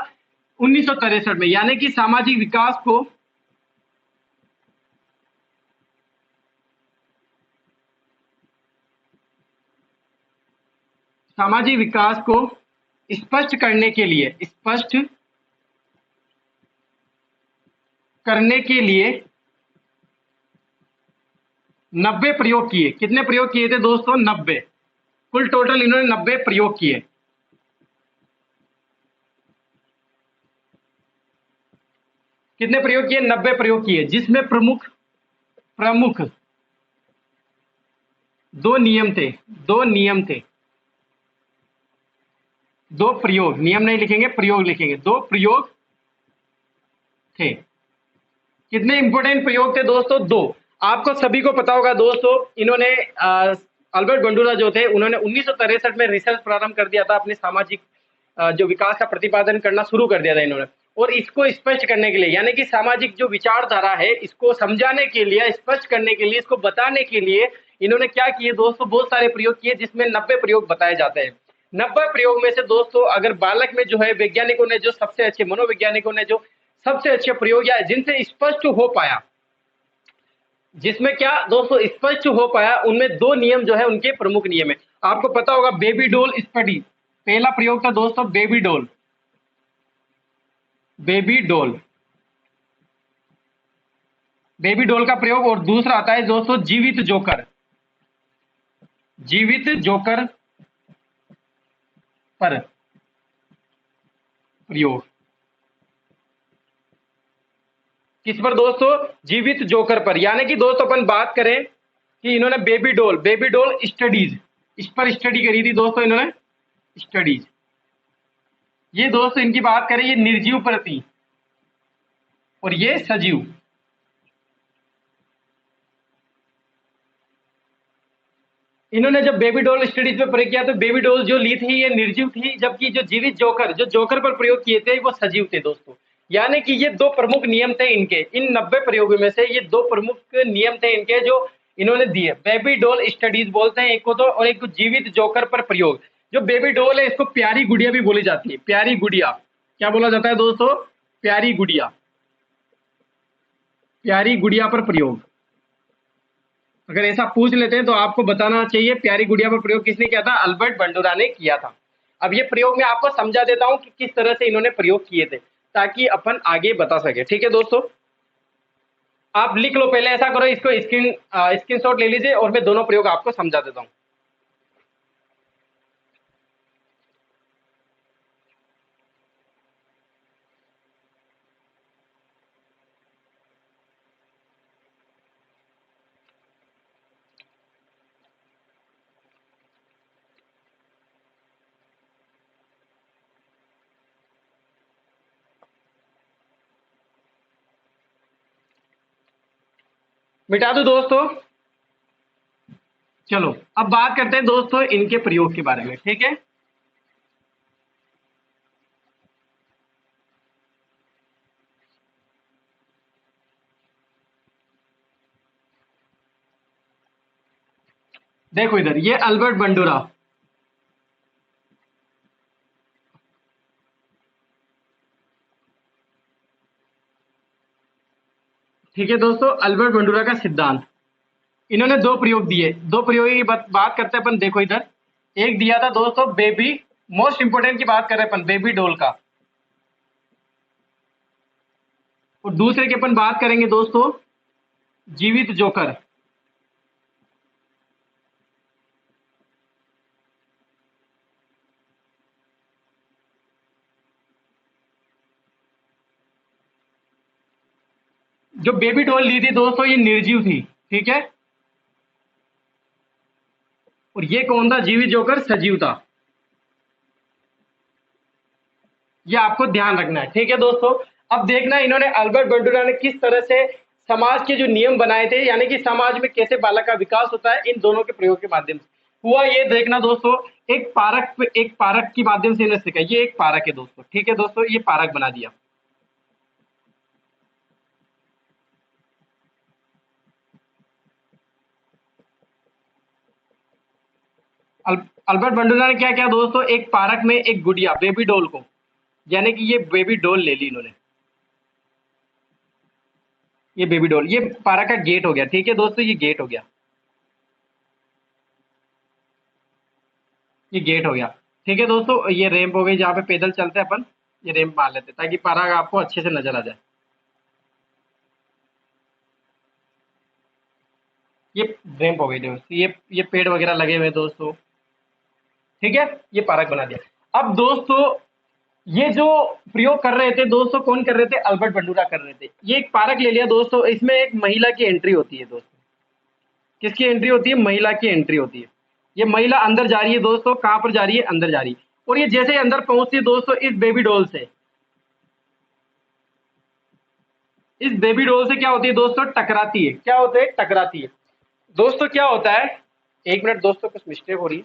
1963 में। यानी कि सामाजिक विकास को स्पष्ट करने के लिए 90 प्रयोग किए। कितने प्रयोग किए थे दोस्तों? 90। कुल टोटल इन्होंने 90 प्रयोग किए। कितने प्रयोग किए? 90 प्रयोग किए, जिसमें प्रमुख प्रमुख दो नियम थे। दो नियम थे, दो प्रयोग, नियम नहीं लिखेंगे, प्रयोग लिखेंगे। दो प्रयोग थे। कितने इंपॉर्टेंट प्रयोग थे दोस्तों? दो। आपको सभी को पता होगा दोस्तों, इन्होंने अल्बर्ट बंडूरा जो थे, उन्होंने 1963 में रिसर्च प्रारंभ कर दिया था। अपने सामाजिक जो विकास का प्रतिपादन करना शुरू कर दिया था इन्होंने। और इसको स्पष्ट करने के लिए, यानी कि सामाजिक जो विचारधारा है, इसको समझाने के लिए, स्पष्ट करने के लिए, इसको बताने के लिए इन्होंने क्या किए दोस्तों? बहुत सारे प्रयोग किए, जिसमें 90 प्रयोग बताए जाते हैं। 90 प्रयोग में से दोस्तों, अगर बालक में जो है, वैज्ञानिकों ने जो सबसे अच्छे, मनोवैज्ञानिकों ने जो सबसे अच्छे प्रयोग या जिनसे स्पष्ट हो पाया, जिसमें क्या दोस्तों स्पष्ट हो पाया, उनमें दो नियम जो है उनके प्रमुख नियम है। आपको पता होगा बेबी डोल स्टडी, पहला प्रयोग था दोस्तों बेबी डोल। बेबी डोल, बेबी डोल का प्रयोग। और दूसरा आता है दोस्तों जीवित जोकर। जीवित जोकर पर प्रयोग। किस पर दोस्तों? जीवित जोकर पर। यानी कि दोस्तों अपन बात करें कि इन्होंने बेबी डोल स्टडीज, इस पर स्टडी करी थी दोस्तों इन्होंने, स्टडीज। ये दोस्तों इनकी बात करें, ये निर्जीव पर थी और ये सजीव। इन्होंने जब बेबी डॉल स्टडीज पे प्रयोग किया, तो बेबी डॉल जो ली थी ये निर्जीव थी, जबकि जो जीवित जोकर, जो जोकर पर प्रयोग किए थे, वो सजीव थे दोस्तों। यानी कि ये दो प्रमुख नियम थे इनके, इन 90 प्रयोगों में से ये दो प्रमुख नियम थे इनके, जो इन्होंने दिए। बेबी डॉल स्टडीज बोलते हैं एक को तो, और एक को जीवित जोकर पर प्रयोग। जो बेबी डॉल है, इसको प्यारी गुड़िया भी बोली जाती है। प्यारी गुड़िया, क्या बोला जाता है दोस्तों? प्यारी गुड़िया। प्यारी गुड़िया पर प्रयोग। अगर ऐसा पूछ लेते हैं तो आपको बताना चाहिए प्यारी गुड़िया पर प्रयोग किसने किया था? अल्बर्ट बंडूरा ने किया था। अब ये प्रयोग मैं आपको समझा देता हूं कि किस तरह से इन्होंने प्रयोग किए थे, ताकि अपन आगे बता सके। ठीक है दोस्तों, आप लिख लो पहले, ऐसा करो, इसको स्क्रीनशॉट ले लीजिए और मैं दोनों प्रयोग आपको समझा देता हूं। मिटा दो दोस्तों। चलो अब बात करते हैं दोस्तों इनके प्रयोग के बारे में। ठीक है, देखो इधर, ये अल्बर्ट बंडूरा। ठीक है दोस्तों, अल्बर्ट बंडूरा का सिद्धांत। इन्होंने दो प्रयोग दिए। दो प्रयोग की बात करते हैं अपन। देखो इधर, एक दिया था दोस्तों बेबी, मोस्ट इंपोर्टेंट की बात कर रहे हैं अपन, बेबी डोल का। और दूसरे की अपन बात करेंगे दोस्तों जीवित जोकर। जो बेबी डॉल ली थी दोस्तों, ये निर्जीव थी। ठीक है, और ये कौन था? जीवित जोकर सजीव था। ये आपको ध्यान रखना है। ठीक है दोस्तों, अब देखना इन्होंने, अल्बर्ट बंडूरा ने किस तरह से समाज के जो नियम बनाए थे, यानी कि समाज में कैसे बालक का विकास होता है, इन दोनों के प्रयोग के माध्यम से हुआ। ये देखना दोस्तों, एक पारक के माध्यम से इन्होंने सीखा। ये एक पारक है दोस्तों। ठीक है दोस्तों, ये पारक बना दिया। अल्बर्ट बंडूरा ने क्या किया दोस्तों, एक पार्क में एक गुड़िया बेबी डॉल को, यानी कि ये बेबी डॉल ले ली इन्होंने, ये बेबी डॉल, ये पार्क का गेट हो गया, ठीक है दोस्तों, ये गेट हो गया, ये गेट हो गया, ठीक है दोस्तों, ये रैंप हो गई जहाँ पे पैदल चलते हैं अपन, ये रैंप मार लेते ताकि पार्क आपको अच्छे से नजर आ जाए। ये रैंप हो गई दोस्तों, ये पेड़ वगैरह लगे हुए हैं दोस्तों, ठीक है, ये पार्क बना दिया। अब दोस्तों ये जो प्रयोग कर रहे थे दोस्तों, कौन कर रहे थे, अल्बर्ट बंडूरा कर रहे थे। ये एक पार्क ले लिया दोस्तों, इसमें एक महिला की एंट्री होती है दोस्तों, किसकी एंट्री होती है, महिला की एंट्री होती है। ये महिला अंदर जा रही है दोस्तों, कहां पर जा रही है, अंदर जा रही है, और ये जैसे अंदर पहुंचती है दोस्तों, इस बेबी डॉल से क्या होती है दोस्तों, टकराती है, क्या होता है, टकराती है। दोस्तों क्या होता है, एक मिनट दोस्तों, कुछ मिस्टेक हो रही है।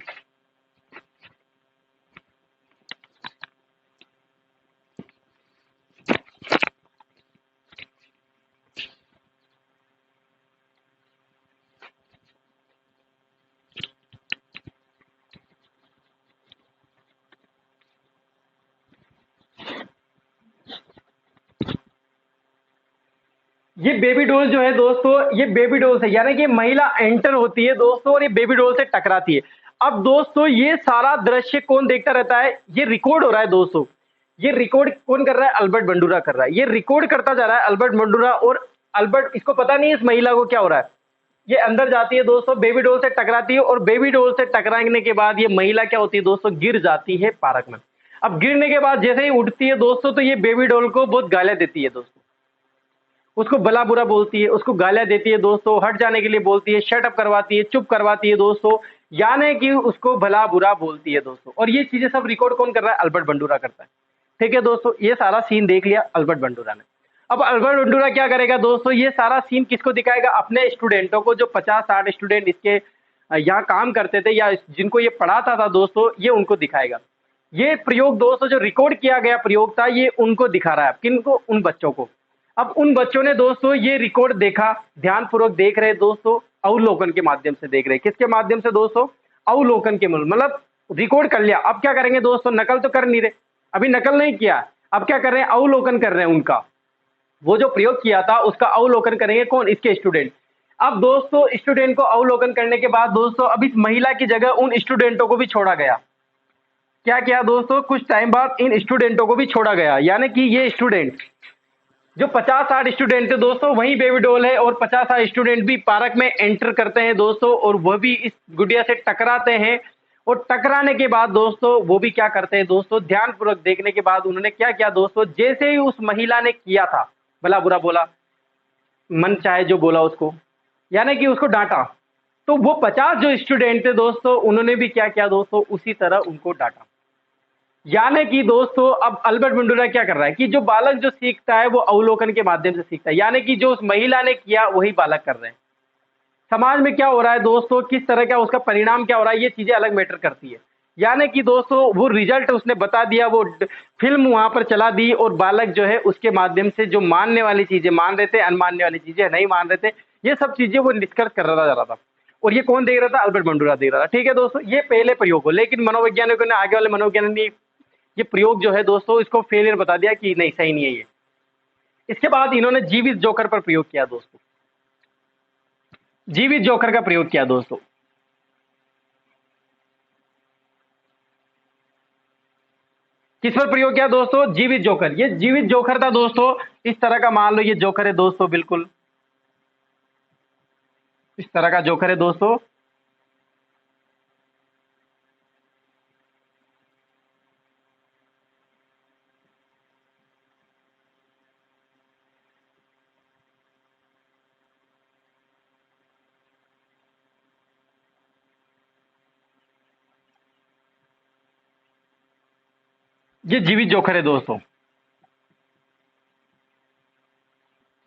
ये बेबी डॉल जो है दोस्तों, ये बेबी डॉल से, यानी कि महिला एंटर होती है दोस्तों, और ये बेबी डॉल से टकराती है। अब दोस्तों ये सारा दृश्य कौन देखता रहता है, ये रिकॉर्ड हो रहा है दोस्तों, ये रिकॉर्ड कौन कर रहा है, अल्बर्ट बंडूरा कर रहा है, ये रिकॉर्ड करता जा रहा है अल्बर्ट बंडूरा, और अल्बर्ट, इसको पता नहीं है इस महिला को क्या हो रहा है। ये अंदर जाती है दोस्तों, बेबी डॉल से टकराती है, और बेबी डॉल से टकराने के बाद ये महिला क्या होती है दोस्तों, गिर जाती है पार्क में। अब गिरने के बाद जैसे ही उठती है दोस्तों, तो ये बेबी डॉल को बहुत गालियां देती है दोस्तों, उसको भला बुरा बोलती है, उसको गालियां देती है दोस्तों, हट जाने के लिए बोलती है, शट अप करवाती है, चुप करवाती है दोस्तों, यानी कि उसको भला बुरा बोलती है दोस्तों। और ये चीजें सब रिकॉर्ड कौन कर रहा है, अल्बर्ट बंडूरा करता है, ठीक है दोस्तों। ये सारा सीन देख लिया अल्बर्ट बंडूरा ने। अब अल्बर्ट बंडूरा क्या करेगा दोस्तों, ये सारा सीन किसको दिखाएगा, अपने स्टूडेंटों को, जो 50-60 स्टूडेंट इसके यहाँ काम करते थे या जिनको ये पढ़ाता था दोस्तों, ये उनको दिखाएगा। ये प्रयोग दोस्तों जो रिकॉर्ड किया गया प्रयोग था, ये उनको दिखा रहा है, किनको, उन बच्चों को। अब उन बच्चों ने दोस्तों ये रिकॉर्ड देखा, ध्यानपूर्वक देख रहे दोस्तों, अवलोकन के माध्यम से देख रहे, किसके माध्यम से दोस्तों, अवलोकन के, मतलब रिकॉर्ड कर लिया। अब क्या करेंगे दोस्तों, नकल तो कर नहीं रहे, अभी नकल नहीं किया, अब क्या कर रहे हैं, अवलोकन कर रहे हैं उनका, वो जो प्रयोग किया था उसका अवलोकन करेंगे कौन, इसके स्टूडेंट। अब दोस्तों स्टूडेंट को अवलोकन करने के बाद दोस्तों, अब इस महिला की जगह उन स्टूडेंटों को भी छोड़ा गया। क्या किया दोस्तों, कुछ टाइम बाद इन स्टूडेंटों को भी छोड़ा गया, यानी कि ये स्टूडेंट जो 50-60 स्टूडेंट थे दोस्तों, वही बेबी डॉल है, और 50-60 स्टूडेंट भी पार्क में एंटर करते हैं दोस्तों, और वह भी इस गुड़िया से टकराते हैं। और टकराने के बाद दोस्तों वो भी क्या करते हैं दोस्तों, ध्यानपूर्वक देखने के बाद उन्होंने क्या किया दोस्तों, जैसे ही उस महिला ने किया था, भला बुरा बोला, मन चाहे जो बोला उसको, यानी कि उसको डांटा, तो वो 50 जो स्टूडेंट थे दोस्तों, उन्होंने भी क्या किया दोस्तों, उसी तरह उनको डांटा। यानी कि दोस्तों अब अल्बर्ट बंडूरा क्या कर रहा है कि जो बालक जो सीखता है वो अवलोकन के माध्यम से सीखता है, यानी कि जो उस महिला ने किया वही बालक कर रहे हैं। समाज में क्या हो रहा है दोस्तों, किस तरह का उसका परिणाम क्या हो रहा है, ये चीजें अलग मैटर करती है। यानी कि दोस्तों वो रिजल्ट उसने बता दिया, वो फिल्म वहां पर चला दी, और बालक जो है उसके माध्यम से जो मानने वाली चीजें मान रहे थे, अनमानने वाली चीजें नहीं मान रहे थे, ये सब चीजें वो निष्कर्ष कर रहा जा रहा था। और ये कौन देख रहा था, अल्बर्ट बंडूरा देख रहा था, ठीक है दोस्तों। ये पहले प्रयोग हो, लेकिन मनोवैज्ञानिकों ने, आगे वाले मनोवैज्ञानिक ने ये प्रयोग जो है दोस्तों इसको फेलियर बता दिया कि नहीं, सही नहीं है ये। इसके बाद इन्होंने जीवित जोकर पर प्रयोग किया दोस्तों, जीवित जोकर का प्रयोग किया दोस्तों। किस पर प्रयोग किया दोस्तों, जीवित जोकर। ये जीवित जोकर था दोस्तों, इस तरह का मान लो ये जोकर है दोस्तों, बिल्कुल इस तरह का जोकर है दोस्तों। ये जीवित जोकर है दोस्तों,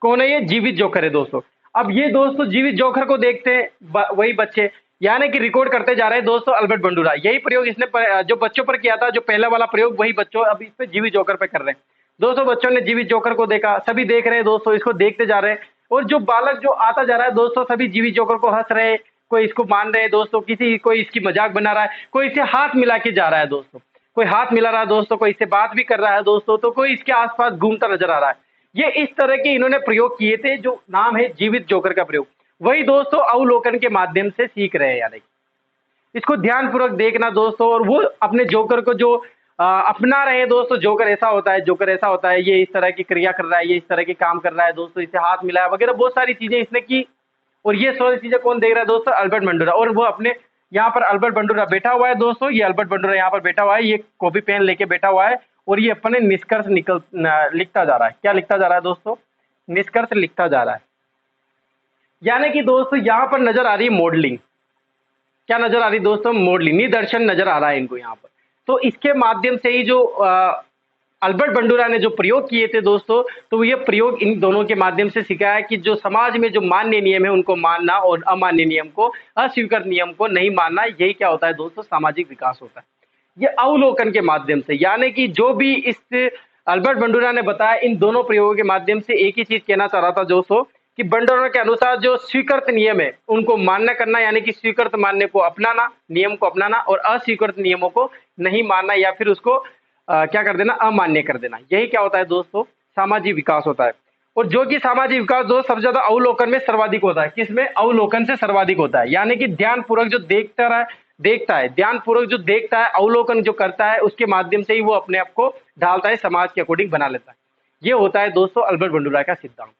कौन है ये, जीवित जोकर है दोस्तों। अब ये दोस्तों जीवित जोकर को देखते हैं वही बच्चे, यानी कि रिकॉर्ड करते जा रहे हैं दोस्तों अल्बर्ट बंडूरा। यही प्रयोग इसने जो बच्चों पर किया था, जो पहला वाला प्रयोग, वही बच्चों अब इस पे जीवित जोकर पे कर रहे हैं दोस्तों। बच्चों ने जीवित जोकर को देखा, सभी देख रहे हैं दोस्तों, इसको देखते जा रहे हैं, और जो बालक जो आता जा रहा है दोस्तों, सभी जीवित जोकर को हंस रहे हैं, कोई इसको मान रहे हैं दोस्तों, किसी कोई इसकी मजाक बना रहा है, कोई इसे हाथ मिला के जा रहा है दोस्तों, कोई हाथ मिला रहा है दोस्तों, कोई इससे बात भी कर रहा है दोस्तों, तो कोई इसके आसपास घूमता नजर आ रहा है। ये इस तरह के इन्होंने प्रयोग किए थे, जो नाम है जीवित जोकर का प्रयोग। वही दोस्तों अवलोकन के माध्यम से सीख रहे हैं, यानी इसको ध्यानपूर्वक देखना दोस्तों, और वो अपने जोकर को जो अपना रहे हैं दोस्तों, जोकर ऐसा होता है, जोकर ऐसा होता है, ये इस तरह की क्रिया कर रहा है, ये इस तरह के काम कर रहा है दोस्तों, इसे हाथ मिलाया वगैरह बहुत सारी चीजें इसने की। और ये सारी चीजें कौन देख रहा है दोस्तों? Albert Bandura. और वो अपने यहाँ पर अल्बर्ट बंडूरा बैठा हुआ है दोस्तों, ये अल्बर्ट बंडूरा यहाँ पर बैठा हुआ है, ये कॉपी पेन लेके बैठा हुआ है, और ये अपने निष्कर्ष लिखता जा रहा है। क्या लिखता जा रहा है दोस्तों? निष्कर्ष लिखता जा रहा है। यानी कि दोस्तों यहाँ पर नजर आ रही है मॉडलिंग। क्या नजर आ रही दोस्तों? मॉडलिंग, निदर्शन नजर आ रहा है इनको यहाँ पर। तो इसके माध्यम से ही जो अल्बर्ट बंडूरा ने जो प्रयोग किए थे दोस्तों, तो ये प्रयोग इन दोनों के माध्यम से सिखाया कि जो समाज में जो मान्य नियम है उनको मानना, और अमान्य नियम को, अस्वीकृत नियम को नहीं मानना, यही क्या होता है दोस्तों? सामाजिक विकास होता है। ये अवलोकन के माध्यम से, यानी कि जो भी इस अल्बर्ट बंडूरा ने बताया, इन दोनों प्रयोगों के माध्यम से एक ही चीज कहना चाह रहा था दोस्तों, कि बंडूरा के अनुसार जो स्वीकृत नियम है उनको मान्य करना, यानी कि स्वीकृत मान्य को अपनाना, नियम को अपनाना, और अस्वीकृत नियमों को नहीं मानना या फिर उसको क्या कर देना? अमान्य कर देना। यही क्या होता है दोस्तों? सामाजिक विकास होता है। और जो कि सामाजिक विकास दोस्त सबसे ज्यादा अवलोकन में सर्वाधिक होता है। किसमें? अवलोकन से सर्वाधिक होता है। यानी कि ध्यानपूर्वक जो देखता है, ध्यानपूर्वक जो देखता है, अवलोकन जो करता है, उसके माध्यम से ही वो अपने आप को ढालता है, समाज के अकॉर्डिंग बना लेता है। ये होता है दोस्तों अल्बर्ट बंडूरा का सिद्धांत।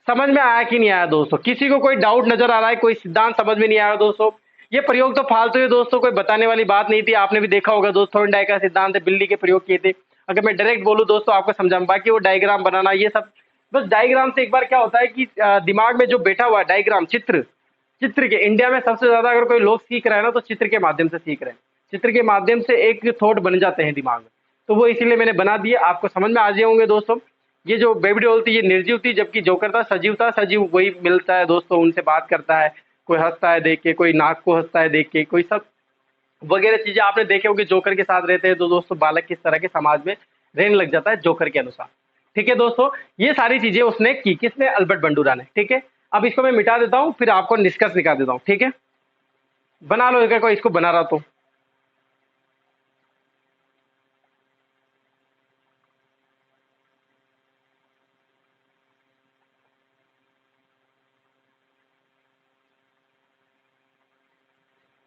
समझ में आया कि नहीं आया दोस्तों? किसी को कोई डाउट नजर आ रहा है? कोई सिद्धांत समझ में नहीं आया दोस्तों? ये प्रयोग तो फालतू है दोस्तों, कोई बताने वाली बात नहीं थी। आपने भी देखा होगा दोस्तों, थॉर्नडाई का सिद्धांत है, बिल्ली के प्रयोग किए थे। अगर मैं डायरेक्ट बोलूं दोस्तों आपको समझा, बाकी वो डायग्राम बनाना ये सब, बस डायग्राम से एक बार क्या होता है कि दिमाग में जो बैठा हुआ है डायग्राम, चित्र के, इंडिया में सबसे ज्यादा अगर कोई लोग सीख रहे हैं ना, तो चित्र के माध्यम से सीख रहे हैं। चित्र के माध्यम से एक थॉट बन जाते हैं दिमाग में, तो वो इसीलिए मैंने बना दिए, आपको समझ में आ जाए होंगे दोस्तों। ये जो बेबी डॉल थी ये निर्जीव थी, जबकि जोकर था सजीव था। सजीव वही मिलता है दोस्तों, उनसे बात करता है, कोई हंसता है देख के, कोई नाक को हंसता है देख के, कोई सब वगैरह चीजें आपने देखे होंगे। जोकर के साथ रहते हैं तो दोस्तों बालक किस तरह के समाज में रहने लग जाता है जोकर के अनुसार। ठीक है दोस्तों, ये सारी चीजें उसने की, किसने? अल्बर्ट बंडूरा ने। ठीक है, अब इसको मैं मिटा देता हूं, फिर आपको निष्कर्ष निकाल देता हूं। ठीक है, बना लो अगर कोई इसको बना रहा तो।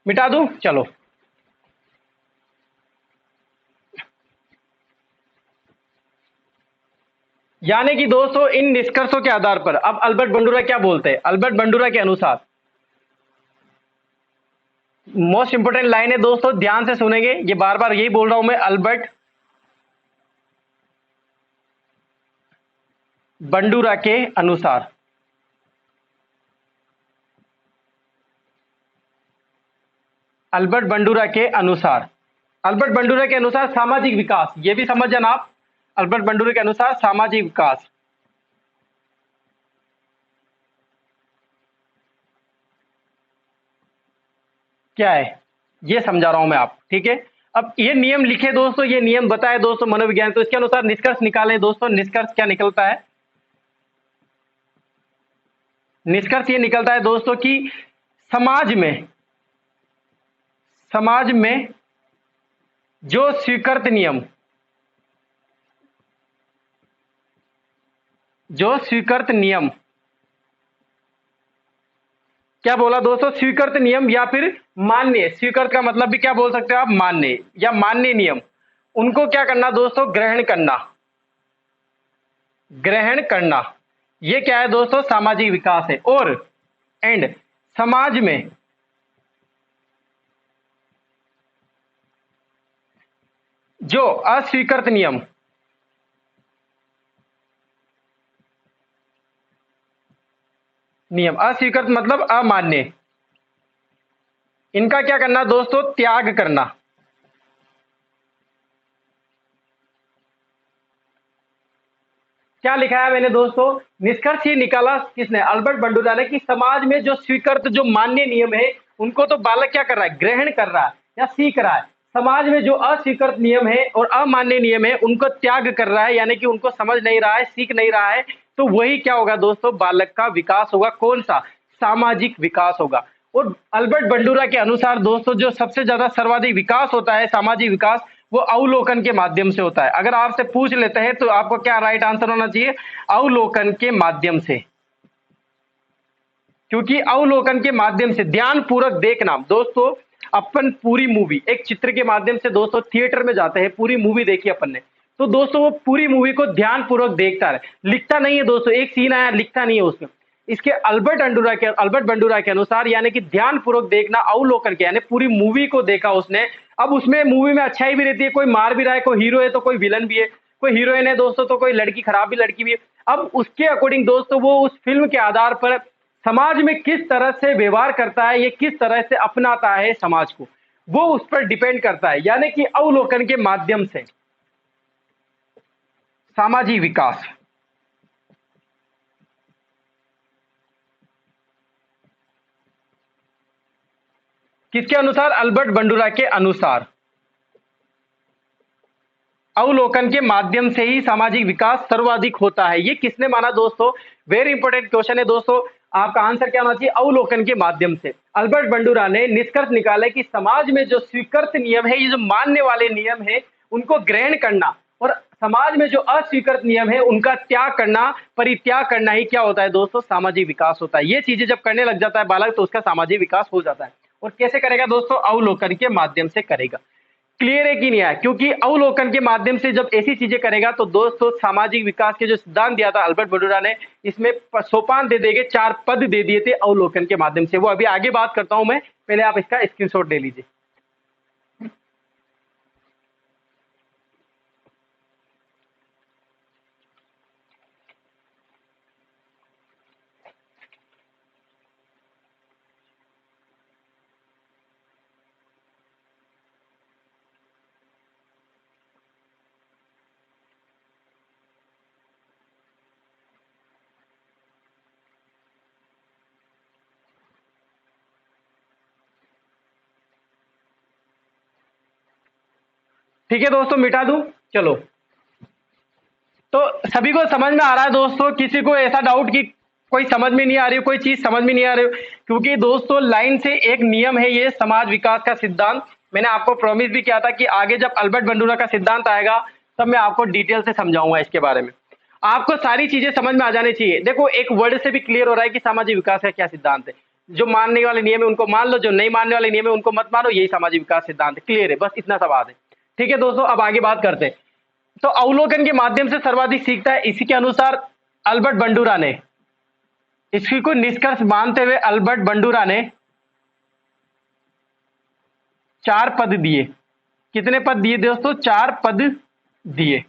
मिटा दूं? चलो, यानी कि दोस्तों इन निष्कर्षों के आधार पर अब अल्बर्ट बंडूरा क्या बोलते हैं? अल्बर्ट बंडूरा के अनुसार मोस्ट इंपोर्टेंट लाइन है दोस्तों, ध्यान से सुनेंगे, ये बार बार यही बोल रहा हूं मैं। अल्बर्ट बंडूरा के अनुसार, अल्बर्ट बंडूरा के अनुसार, अल्बर्ट बंडूरा के अनुसार सामाजिक विकास, ये भी समझ जाना आप। अल्बर्ट बंडूरा के अनुसार सामाजिक विकास क्या है, ये समझा रहा हूं मैं आप। ठीक है, अब ये नियम लिखे दोस्तों, ये नियम बताए दोस्तों मनोविज्ञान, तो इसके अनुसार निष्कर्ष निकाले दोस्तों। निष्कर्ष क्या निकलता है? निष्कर्ष ये निकलता है दोस्तों कि समाज में, समाज में जो स्वीकृत नियम, जो स्वीकृत नियम, क्या बोला दोस्तों? स्वीकृत नियम या फिर मान्य, स्वीकृत का मतलब भी क्या बोल सकते हो आप? मान्य या मान्य नियम, उनको क्या करना दोस्तों? ग्रहण करना, ग्रहण करना। ये क्या है दोस्तों? सामाजिक विकास है। और एंड समाज में जो अस्वीकृत नियम, नियम अस्वीकृत मतलब अमान्य, इनका क्या करना दोस्तों? त्याग करना। क्या लिखा है मैंने दोस्तों? निष्कर्ष ये निकाला किसने? अल्बर्ट बंडूरा ने, कि समाज में जो स्वीकृत, जो मान्य नियम है उनको तो बालक क्या कर रहा है? ग्रहण कर रहा है या सीख रहा है। समाज में जो अस्वीकृत नियम है और अमान्य नियम है उनको त्याग कर रहा है, यानी कि उनको समझ नहीं रहा है, सीख नहीं रहा है। तो वही क्या होगा दोस्तों? बालक का विकास होगा। कौन सा? सामाजिक विकास होगा। और अल्बर्ट बंडूरा के अनुसार दोस्तों जो सबसे ज्यादा सर्वाधिक विकास होता है, सामाजिक विकास, वो अवलोकन के माध्यम से होता है। अगर आपसे पूछ लेते हैं तो आपको क्या राइट आंसर होना चाहिए? अवलोकन के माध्यम से। क्योंकि अवलोकन के माध्यम से ध्यान पूर्वक देखना दोस्तों, अपन पूरी मूवी एक चित्र के माध्यम से दोस्तों थिएटर में जाते हैं, पूरी मूवी देखी अपन ने, तो दोस्तों वो पूरी मूवी को ध्यान पूर्वक देखता है, लिखता नहीं है दोस्तों। एक सीन आया, लिखता नहीं है उसमें। इसके अल्बर्ट बंडूरा के अनुसार यानी कि ध्यान पूर्वक देखना, अवलोकन के यानी पूरी मूवी को देखा उसने। अब उसमें मूवी में अच्छाई भी रहती है, कोई मार भी रहा है, कोई हीरो है तो कोई विलन भी है, कोई हीरोइन है दोस्तों तो कोई लड़की खराब भी लड़की भी है। अब उसके अकॉर्डिंग दोस्तों वो उस फिल्म के आधार पर समाज में किस तरह से व्यवहार करता है, ये किस तरह से अपनाता है समाज को, वो उस पर डिपेंड करता है। यानी कि अवलोकन के माध्यम से सामाजिक विकास। किसके अनुसार? अल्बर्ट बंडूरा के अनुसार अवलोकन के माध्यम से ही सामाजिक विकास सर्वाधिक होता है। ये किसने माना दोस्तों? वेरी इंपॉर्टेंट क्वेश्चन है दोस्तों। आपका आंसर क्या होना चाहिए? अवलोकन के माध्यम से। अल्बर्ट बंडूरा ने निष्कर्ष निकाला कि समाज में जो स्वीकृत नियम है, ये जो मानने वाले नियम है, उनको ग्रहण करना, और समाज में जो अस्वीकृत नियम है उनका त्याग करना, परित्याग करना ही क्या होता है दोस्तों? सामाजिक विकास होता है। ये चीजें जब करने लग जाता है बालक तो उसका सामाजिक विकास हो जाता है। और कैसे करेगा दोस्तों? अवलोकन के माध्यम से करेगा। क्लियर है कि नहीं है? क्योंकि अवलोकन के माध्यम से जब ऐसी चीजें करेगा तो दोस्तों सामाजिक विकास के जो सिद्धांत दिया था अल्बर्ट बंडूरा ने, इसमें सोपान दे देंगे, 4 पद दे दिए थे अवलोकन के माध्यम से। वो अभी आगे बात करता हूं मैं, पहले आप इसका स्क्रीनशॉट ले लीजिए। ठीक है दोस्तों, मिटा दूं? चलो, तो सभी को समझ में आ रहा है दोस्तों? किसी को ऐसा डाउट कि कोई समझ में नहीं आ रही, कोई चीज समझ में नहीं आ रही? क्योंकि दोस्तों लाइन से एक नियम है ये समाज विकास का सिद्धांत। मैंने आपको प्रॉमिस भी किया था कि आगे जब अल्बर्ट बंडूरा का सिद्धांत आएगा तब मैं आपको डिटेल से समझाऊंगा इसके बारे में। आपको सारी चीजें समझ में आ जानी चाहिए। देखो, एक वर्ड से भी क्लियर हो रहा है कि सामाजिक विकास का क्या सिद्धांत है। जो मानने वाले नियम है उनको मान लो, जो नहीं मानने वाले नियम है उनको मत मानो, यही सामाजिक विकास सिद्धांत है। क्लियर है? बस इतना सा बात है। ठीक है दोस्तों, अब आगे बात करते हैं। तो अवलोकन के माध्यम से सर्वाधिक सीखता है, इसी के अनुसार अल्बर्ट बंडूरा ने, इसी को निष्कर्ष मानते हुए अल्बर्ट बंडूरा ने 4 पद दिए। कितने पद दिए दोस्तों? 4 पद दिए।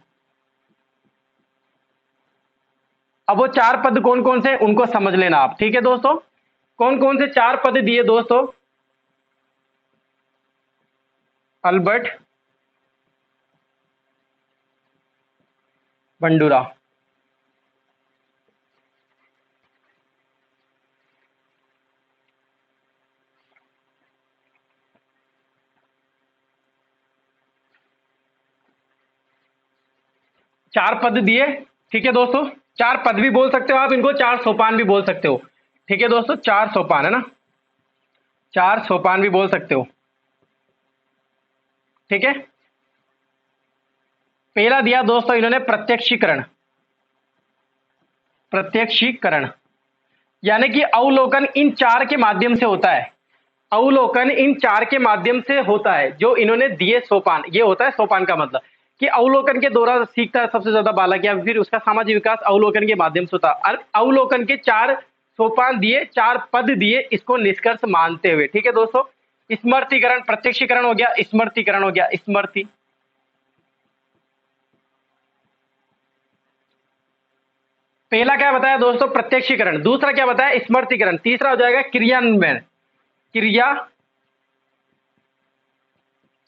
अब वो 4 पद कौन कौन से उनको समझ लेना आप। ठीक है दोस्तों, कौन कौन से 4 पद दिए दोस्तों अल्बर्ट बंडूरा? चार पद दिए। ठीक है दोस्तों, 4 पद भी बोल सकते हो आप इनको, 4 सोपान भी बोल सकते हो। ठीक है दोस्तों, 4 सोपान है ना, 4 सोपान भी बोल सकते हो। ठीक है, पहला दिया दोस्तों इन्होंने प्रत्यक्षीकरण। प्रत्यक्षीकरण यानी कि अवलोकन इन 4 के माध्यम से होता है। अवलोकन इन 4 के माध्यम से होता है जो इन्होंने दिए सोपान। ये होता है सोपान का मतलब कि अवलोकन के दौरान सीखता है सबसे ज्यादा बालक, या फिर उसका सामाजिक विकास अवलोकन के माध्यम से होता है। अवलोकन के 4 सोपान दिए, 4 पद दिए, इसको निष्कर्ष मानते हुए। ठीक है दोस्तों, स्मृतिकरण, प्रत्यक्षीकरण हो गया, स्मृतिकरण हो गया, स्मृति। पहला क्या बताया दोस्तों? प्रत्यक्षीकरण। दूसरा क्या बताया? स्मृतिकरण। तीसरा हो जाएगा क्रियान्वयन,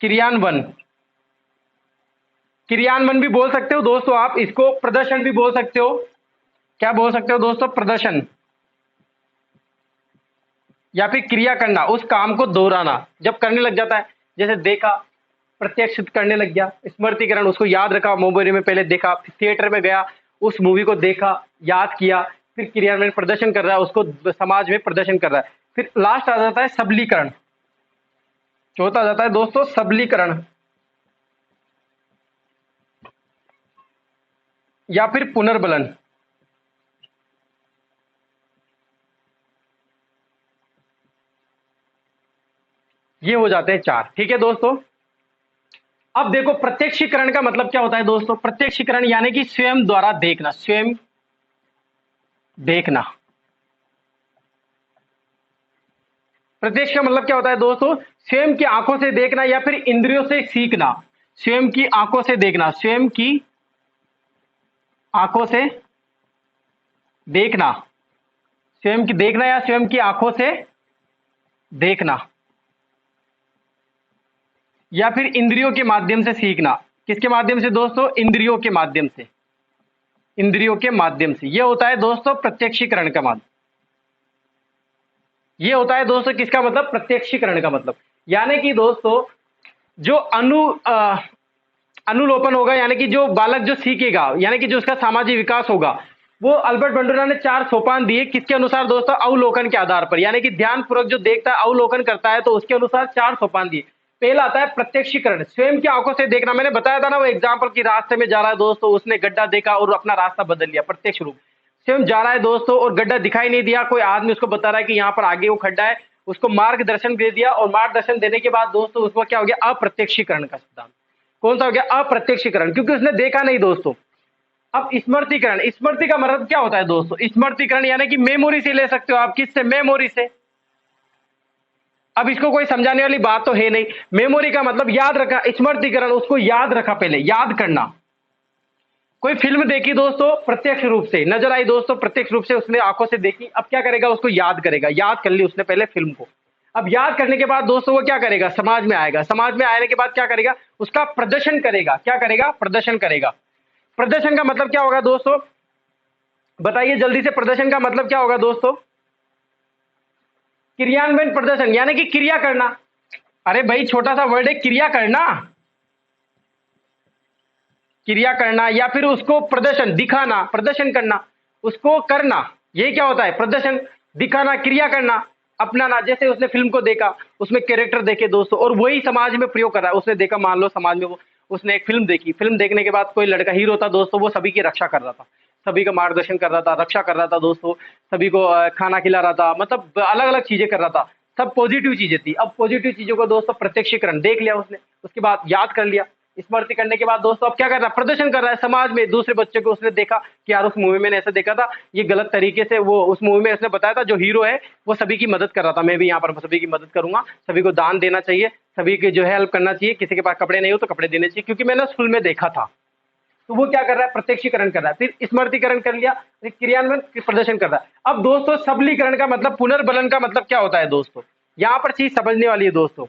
क्रियान्वयन। क्रियान्वयन भी बोल सकते हो दोस्तों आप इसको, प्रदर्शन भी बोल सकते हो। क्या बोल सकते हो दोस्तों? प्रदर्शन, या फिर क्रिया करना, उस काम को दोहराना जब करने लग जाता है। जैसे देखा, प्रत्यक्ष करने लग गया। स्मृतिकरण, उसको याद रखा, मोबाइल में पहले देखा, फिर थिएटर में गया, उस मूवी को देखा, याद किया, फिर क्रियान्वयन प्रदर्शन कर रहा है, उसको समाज में प्रदर्शन कर रहा है। फिर लास्ट आ जाता है सबलीकरण, चौथा आ जाता है दोस्तों सबलीकरण या फिर पुनर्बलन। ये हो जाते हैं चार। ठीक है दोस्तों, अब देखो प्रत्यक्षीकरण का मतलब क्या होता है दोस्तों। प्रत्यक्षीकरण यानी कि स्वयं द्वारा देखना, स्वयं देखना। प्रत्यक्ष का मतलब क्या होता है दोस्तों, स्वयं की आंखों से देखना या फिर इंद्रियों से सीखना। स्वयं की आंखों से देखना, स्वयं की आंखों से देखना, स्वयं की देखना या स्वयं की आंखों से देखना, या फिर इंद्रियों के माध्यम से सीखना। किसके माध्यम से दोस्तों, इंद्रियों के माध्यम से, इंद्रियों के माध्यम से। यह होता है दोस्तों प्रत्यक्षीकरण का माध्यम। ये होता है दोस्तों किसका मतलब, प्रत्यक्षीकरण का मतलब। यानी कि दोस्तों जो अनुलोपन होगा, यानी कि जो बालक जो सीखेगा, यानी कि जो उसका सामाजिक विकास होगा, वो अल्बर्ट बंडूरा ने 4 सोपान दिए। किसके अनुसार दोस्तों, अवलोकन के आधार पर। यानी कि ध्यानपूर्वक जो देखता है, अवलोकन करता है, तो उसके अनुसार 4 सोपान दिए। पहला आता है प्रत्यक्षीकरण, स्वयं की आंखों से देखना। मैंने बताया था ना वो एग्जाम्पल की, रास्ते में जा रहा है दोस्तों, उसने गड्ढा देखा और अपना रास्ता बदल लिया, प्रत्यक्ष रूप। स्वयं जा रहा है दोस्तों और गड्ढा दिखाई नहीं दिया, कोई आदमी उसको बता रहा है कि यहाँ पर आगे वो खड्डा है, उसको मार्गदर्शन दे दिया, और मार्गदर्शन देने के बाद दोस्तों उसको क्या हो गया, अप्रत्यक्षीकरण का सिद्धांत। कौन सा हो गया, अप्रत्यक्षीकरण, क्योंकि उसने देखा नहीं दोस्तों। अब स्मृतिकरण, स्मृति का मतलब क्या होता है दोस्तों, स्मृतिकरण यानी कि मेमोरी से ले सकते हो आप। किससे, मेमोरी से। अब इसको कोई समझाने वाली बात तो है नहीं। मेमोरी का मतलब याद रखा, स्मृतिकरण उसको याद रखा, पहले याद करना। कोई फिल्म देखी दोस्तों, प्रत्यक्ष रूप से नजर आई दोस्तों, प्रत्यक्ष रूप से उसने आंखों से देखी, अब क्या करेगा, उसको याद करेगा। याद कर ली उसने पहले फिल्म को। अब याद करने के बाद दोस्तों वो क्या करेगा, समाज में आएगा। समाज में आने के बाद क्या करेगा, उसका प्रदर्शन करेगा। क्या करेगा, प्रदर्शन करेगा। प्रदर्शन का मतलब क्या होगा दोस्तों, बताइए जल्दी से, प्रदर्शन का मतलब क्या होगा दोस्तों, क्रियान्वयन प्रदर्शन, यानी कि क्रिया करना। अरे भाई छोटा सा वर्ड है, क्रिया करना, क्रिया करना, या फिर उसको प्रदर्शन, दिखाना, प्रदर्शन करना, उसको करना। ये क्या होता है, प्रदर्शन, दिखाना, क्रिया करना, अपनाना। जैसे उसने फिल्म को देखा, उसमें कैरेक्टर देखे दोस्तों, और वही समाज में प्रयोग कर रहा है। उसने देखा, मान लो समाज में वो, उसने एक फिल्म देखी, फिल्म देखने के बाद कोई लड़का हीरो था दोस्तों, वो सभी की रक्षा कर रहा था, सभी का मार्गदर्शन कर रहा था, रक्षा कर रहा था दोस्तों, सभी को खाना खिला रहा था, मतलब अलग अलग चीजें कर रहा था, सब पॉजिटिव चीजें थी। अब पॉजिटिव चीजों को दोस्तों प्रत्यक्षीकरण देख लिया उसने, उसके बाद याद कर लिया, स्मृति करने के बाद दोस्तों अब क्या कर रहा है, प्रदर्शन कर रहा है समाज में। दूसरे बच्चे को उसने देखा कि यार उस मूवी में ऐसे देखा था, ये गलत तरीके से, वो उस मूवी में उसने बताया था जो हीरो है वो सभी की मदद कर रहा था, मैं भी यहाँ पर सभी की मदद करूंगा, सभी को दान देना चाहिए, सभी की जो है हेल्प करना चाहिए, किसी के पास कपड़े नहीं हो तो कपड़े देने चाहिए, क्योंकि मैंने उस फिल्म में देखा था। तो वो क्या कर रहा है, प्रत्यक्षीकरण कर रहा है, फिर स्मृतिकरण कर लिया, फिर क्रियान्वयन, प्रदर्शन कर रहा है। अब दोस्तों सबलीकरण का मतलब, पुनर्बलन का मतलब क्या होता है दोस्तों, यहाँ पर चीज समझने वाली है दोस्तों।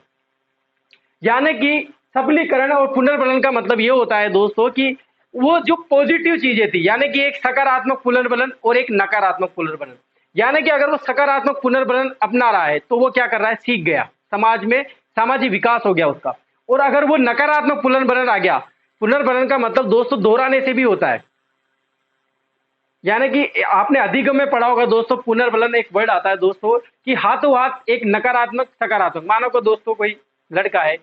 यानी कि सबलीकरण और पुनर्बलन का मतलब ये होता है दोस्तों कि वो जो पॉजिटिव चीजें थी, यानी कि एक सकारात्मक पुनर्बलन और एक नकारात्मक पुनर्बलन। यानी कि अगर वो सकारात्मक पुनर्बलन अपना रहा है तो वो क्या कर रहा है, सीख गया, समाज में सामाजिक विकास हो गया उसका। और अगर वो नकारात्मक पुनर्बलन आ गया, पुनर्बलन का मतलब दोस्तों दोहराने से भी होता है। यानी कि आपने अधिगम में पढ़ा होगा दोस्तों, पुनर्बलन एक वर्ड आता है दोस्तों कि हाथों हाथ एक नकारात्मक सकारात्मक। मानो को दोस्तों कोई लड़का है,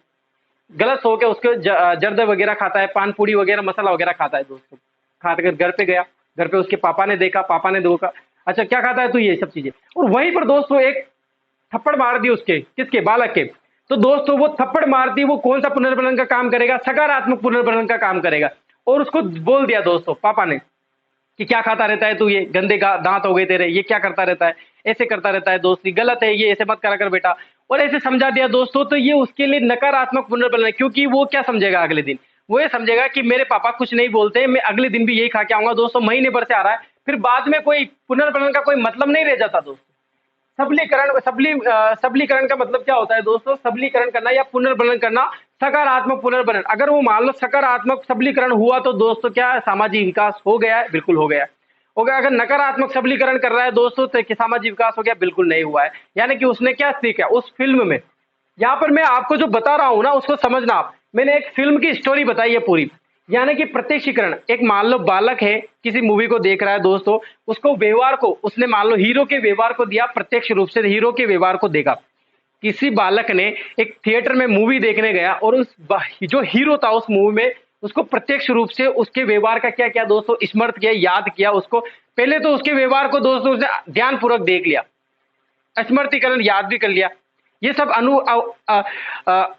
गलत सो के उसके जर्द वगैरह खाता है, पान पूड़ी वगैरह मसाला वगैरह खाता है दोस्तों, खा कर घर पे गया, घर पे उसके पापा ने देखा, पापा ने देखा, अच्छा क्या खाता है तू, ये सब चीजें। और वहीं पर दोस्तों एक थप्पड़ मार दी उसके, किसके, बालक के। तो दोस्तों वो थप्पड़ मारती, वो कौन सा पुनर्बलन का काम करेगा, सकारात्मक पुनर्बलन का काम करेगा। और उसको बोल दिया दोस्तों पापा ने कि क्या खाता रहता है तू, ये गंदे दांत हो गए तेरे, ये क्या करता रहता है, ऐसे करता रहता है दोस्त, ये गलत है, ये ऐसे मत करा कर बेटा, और ऐसे समझा दिया दोस्तों। तो ये उसके लिए नकारात्मक पुनर्बलन है, क्योंकि वो क्या समझेगा, अगले दिन वो ये समझेगा कि मेरे पापा कुछ नहीं बोलते, मैं अगले दिन भी यही खा के आऊंगा दोस्तों, महीने भर से आ रहा है, फिर बाद में कोई पुनर्बलन का कोई मतलब नहीं रह जाता दोस्तों। सबलीकरण का मतलब क्या होता है दोस्तों, सबलीकरण करना या पुनर्बलन करना, सकारात्मक पुनर्बलन। अगर वो मान लो सकारात्मक सबलीकरण हुआ तो दोस्तों क्या सामाजिक विकास हो गया है, बिल्कुल हो गया है। हो गया। अगर नकारात्मक सबलीकरण कर रहा है दोस्तों तो सामाजिक विकास हो गया, बिल्कुल नहीं हुआ है। यानी कि उसने क्या सीखा उस फिल्म में। यहाँ पर मैं आपको जो बता रहा हूं ना उसको समझना आप। मैंने एक फिल्म की स्टोरी बताई है पूरी, यानी कि प्रत्यक्षीकरण, एक मान लो बालक है, किसी मूवी को देख रहा है दोस्तों, उसको व्यवहार को उसने मान लो हीरो के व्यवहार को दिया, प्रत्यक्ष रूप से हीरो के व्यवहार को देखा। किसी बालक ने एक थिएटर में मूवी देखने गया और उस जो हीरो था उस मूवी में, उसको प्रत्यक्ष रूप से उसके व्यवहार का क्या किया दोस्तों, स्मृत किया, याद किया उसको। पहले तो उसके व्यवहार को दोस्तों उसने ध्यानपूर्वक देख लिया, स्मृतिकरण याद भी कर लिया। ये सब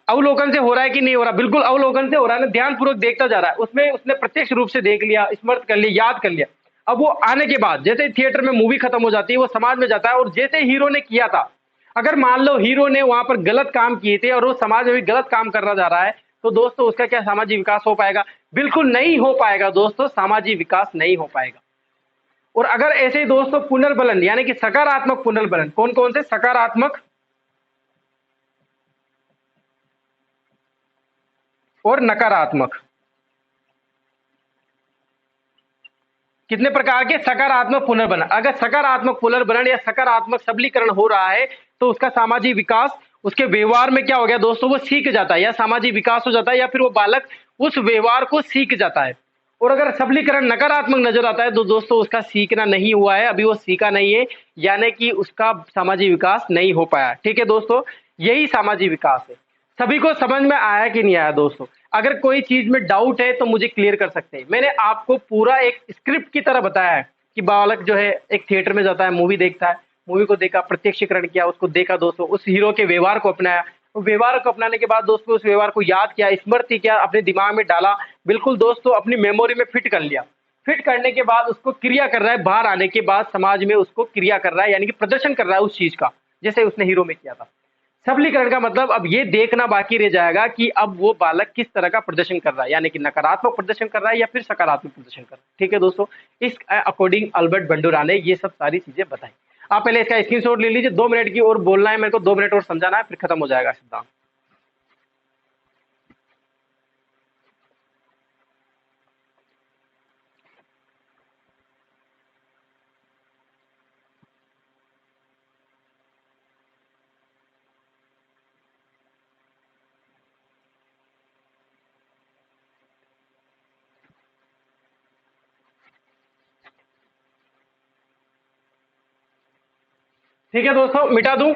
अवलोकन से हो रहा है कि नहीं हो रहा? बिल्कुल अवलोकन से हो रहा है ना, ध्यानपूर्वक देखता जा रहा है, उसमें उसने प्रत्यक्ष रूप से देख लिया, स्मृत कर लिया, याद कर लिया। अब वो आने के बाद जैसे थिएटर में मूवी खत्म हो जाती है, वो समाज में जाता है, और जैसे हीरो ने किया था, अगर मान लो हीरो ने वहां पर गलत काम किए थे और वो समाज में भी गलत काम करना जा रहा है, तो दोस्तों उसका क्या सामाजिक विकास हो पाएगा? बिल्कुल नहीं हो पाएगा दोस्तों, सामाजिक विकास नहीं हो पाएगा। और अगर ऐसे ही दोस्तों पुनर्बलन यानी कि सकारात्मक पुनर्बलन, कौन कौन से? सकारात्मक और नकारात्मक। कितने प्रकार के सकारात्मक पुनर्बलन? अगर सकारात्मक पुनर्बलन या सकारात्मक सबलीकरण हो रहा है तो उसका सामाजिक विकास, उसके व्यवहार में क्या हो गया दोस्तों, वो सीख जाता है, या सामाजिक विकास हो जाता है, या फिर वो बालक उस व्यवहार को सीख जाता है। और अगर सबलीकरण नकारात्मक नजर आता है तो दोस्तों उसका सीखना नहीं हुआ है, अभी वो सीखा नहीं है, यानी कि उसका सामाजिक विकास नहीं हो पाया। ठीक है दोस्तों, यही सामाजिक विकास है। सभी को समझ में आया कि नहीं आया दोस्तों? अगर कोई चीज में डाउट है तो मुझे क्लियर कर सकते हैं। मैंने आपको पूरा एक स्क्रिप्ट की तरह बताया है कि बालक जो है एक थिएटर में जाता है, मूवी देखता है, मूवी को देखा, प्रत्यक्षीकरण किया, उसको देखा दोस्तों, उस हीरो के व्यवहार को अपनाया, व्यवहार को अपनाने के बाद दोस्तों उस व्यवहार को याद किया, स्मृति किया, अपने दिमाग में डाला, बिल्कुल दोस्तों अपनी मेमोरी में फिट कर लिया। फिट करने के बाद उसको क्रिया कर रहा है, बाहर आने के बाद समाज में उसको क्रिया कर रहा है, यानी कि प्रदर्शन कर रहा है उस चीज का, जैसे उसने हीरो में किया था। सबलीकरण का मतलब अब ये देखना बाकी रह जाएगा कि अब वो बालक किस तरह का प्रदर्शन कर रहा है, यानी कि नकारात्मक प्रदर्शन कर रहा है या फिर सकारात्मक प्रदर्शन कर रहा है। ठीक है दोस्तों, इस अकॉर्डिंग अल्बर्ट बंडूरा ने ये सब सारी चीजें बताई। आप पहले इसका स्क्रीनशॉट ले लीजिए, 2 मिनट की और बोलना है मेरे को, 2 मिनट और समझाना है, फिर खत्म हो जाएगा सिद्धांत। ठीक है दोस्तों, मिटा दूं?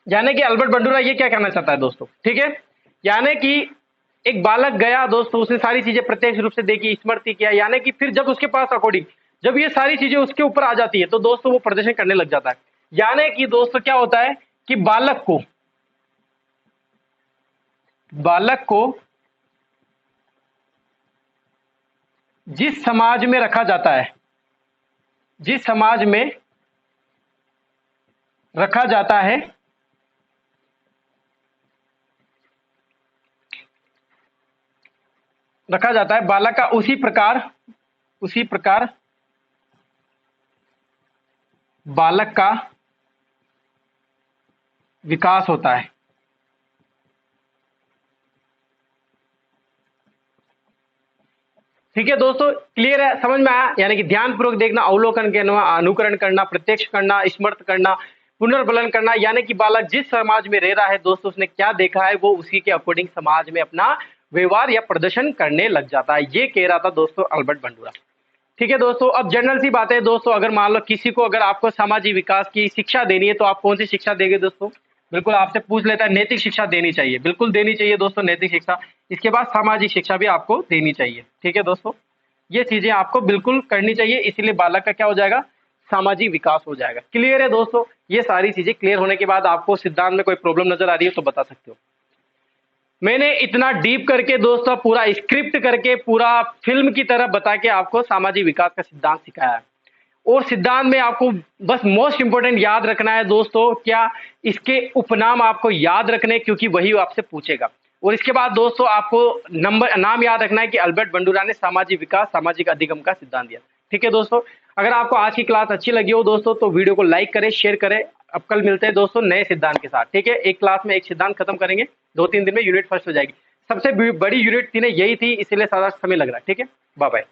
यानी कि अल्बर्ट बंडूरा ये क्या कहना चाहता है दोस्तों? ठीक है, यानी कि एक बालक गया दोस्तों, उसने सारी चीजें प्रत्यक्ष रूप से देखी, स्मृति किया, यानी कि फिर जब उसके पास अकॉर्डिंग जब ये सारी चीजें उसके ऊपर आ जाती है तो दोस्तों वो प्रदर्शन करने लग जाता है। यानी कि दोस्तों क्या होता है कि बालक को जिस समाज में रखा जाता है, जिस समाज में रखा जाता है, बालक का उसी प्रकार बालक का विकास होता है। ठीक है दोस्तों, क्लियर है, समझ में आया? यानी कि ध्यानपूर्वक देखना, अवलोकन करना, अनुकरण करना, प्रत्यक्ष करना, स्मृत करना, पुनर्बलन करना, यानी कि बालक जिस समाज में रह रहा है दोस्तों, उसने क्या देखा है वो उसी के अकॉर्डिंग समाज में अपना व्यवहार या प्रदर्शन करने लग जाता है। ये कह रहा था दोस्तों अल्बर्ट बंडूरा। ठीक है दोस्तों, अब जनरल सी बात है दोस्तों, अगर मान लो किसी को अगर आपको सामाजिक विकास की शिक्षा देनी है तो आप कौन सी शिक्षा देंगे दोस्तों? बिल्कुल आपसे पूछ लेता है, नैतिक शिक्षा देनी चाहिए, बिल्कुल देनी चाहिए दोस्तों नैतिक शिक्षा। इसके बाद सामाजिक शिक्षा भी आपको देनी चाहिए। ठीक है दोस्तों, ये चीजें आपको बिल्कुल करनी चाहिए, इसीलिए बालक का क्या हो जाएगा, सामाजिक विकास हो जाएगा। क्लियर है दोस्तों? ये सारी चीजें क्लियर होने के बाद आपको सिद्धांत में कोई प्रॉब्लम नजर आ रही है तो बता सकते हो। मैंने इतना डीप करके दोस्तों पूरा स्क्रिप्ट करके पूरा फिल्म की तरह बता के आपको सामाजिक विकास का सिद्धांत सिखाया है। और सिद्धांत में आपको बस मोस्ट इंपोर्टेंट याद रखना है दोस्तों, क्या इसके उपनाम आपको याद रखने, क्योंकि वही आपसे पूछेगा। और इसके बाद दोस्तों आपको नाम याद रखना है कि अल्बर्ट बंडूरा ने सामाजिक विकास, सामाजिक अधिगम का सिद्धांत दिया। ठीक है दोस्तों, अगर आपको आज की क्लास अच्छी लगी हो दोस्तों तो वीडियो को लाइक करें, शेयर करें। अब कल मिलते हैं दोस्तों नए सिद्धांत के साथ। ठीक है, एक क्लास में एक सिद्धांत खत्म करेंगे, 2-3 दिन में यूनिट फर्स्ट हो जाएगी। सबसे बड़ी यूनिट थी ना यही थी, इसीलिए सारा समय लग रहा है। ठीक है, बाय बाय।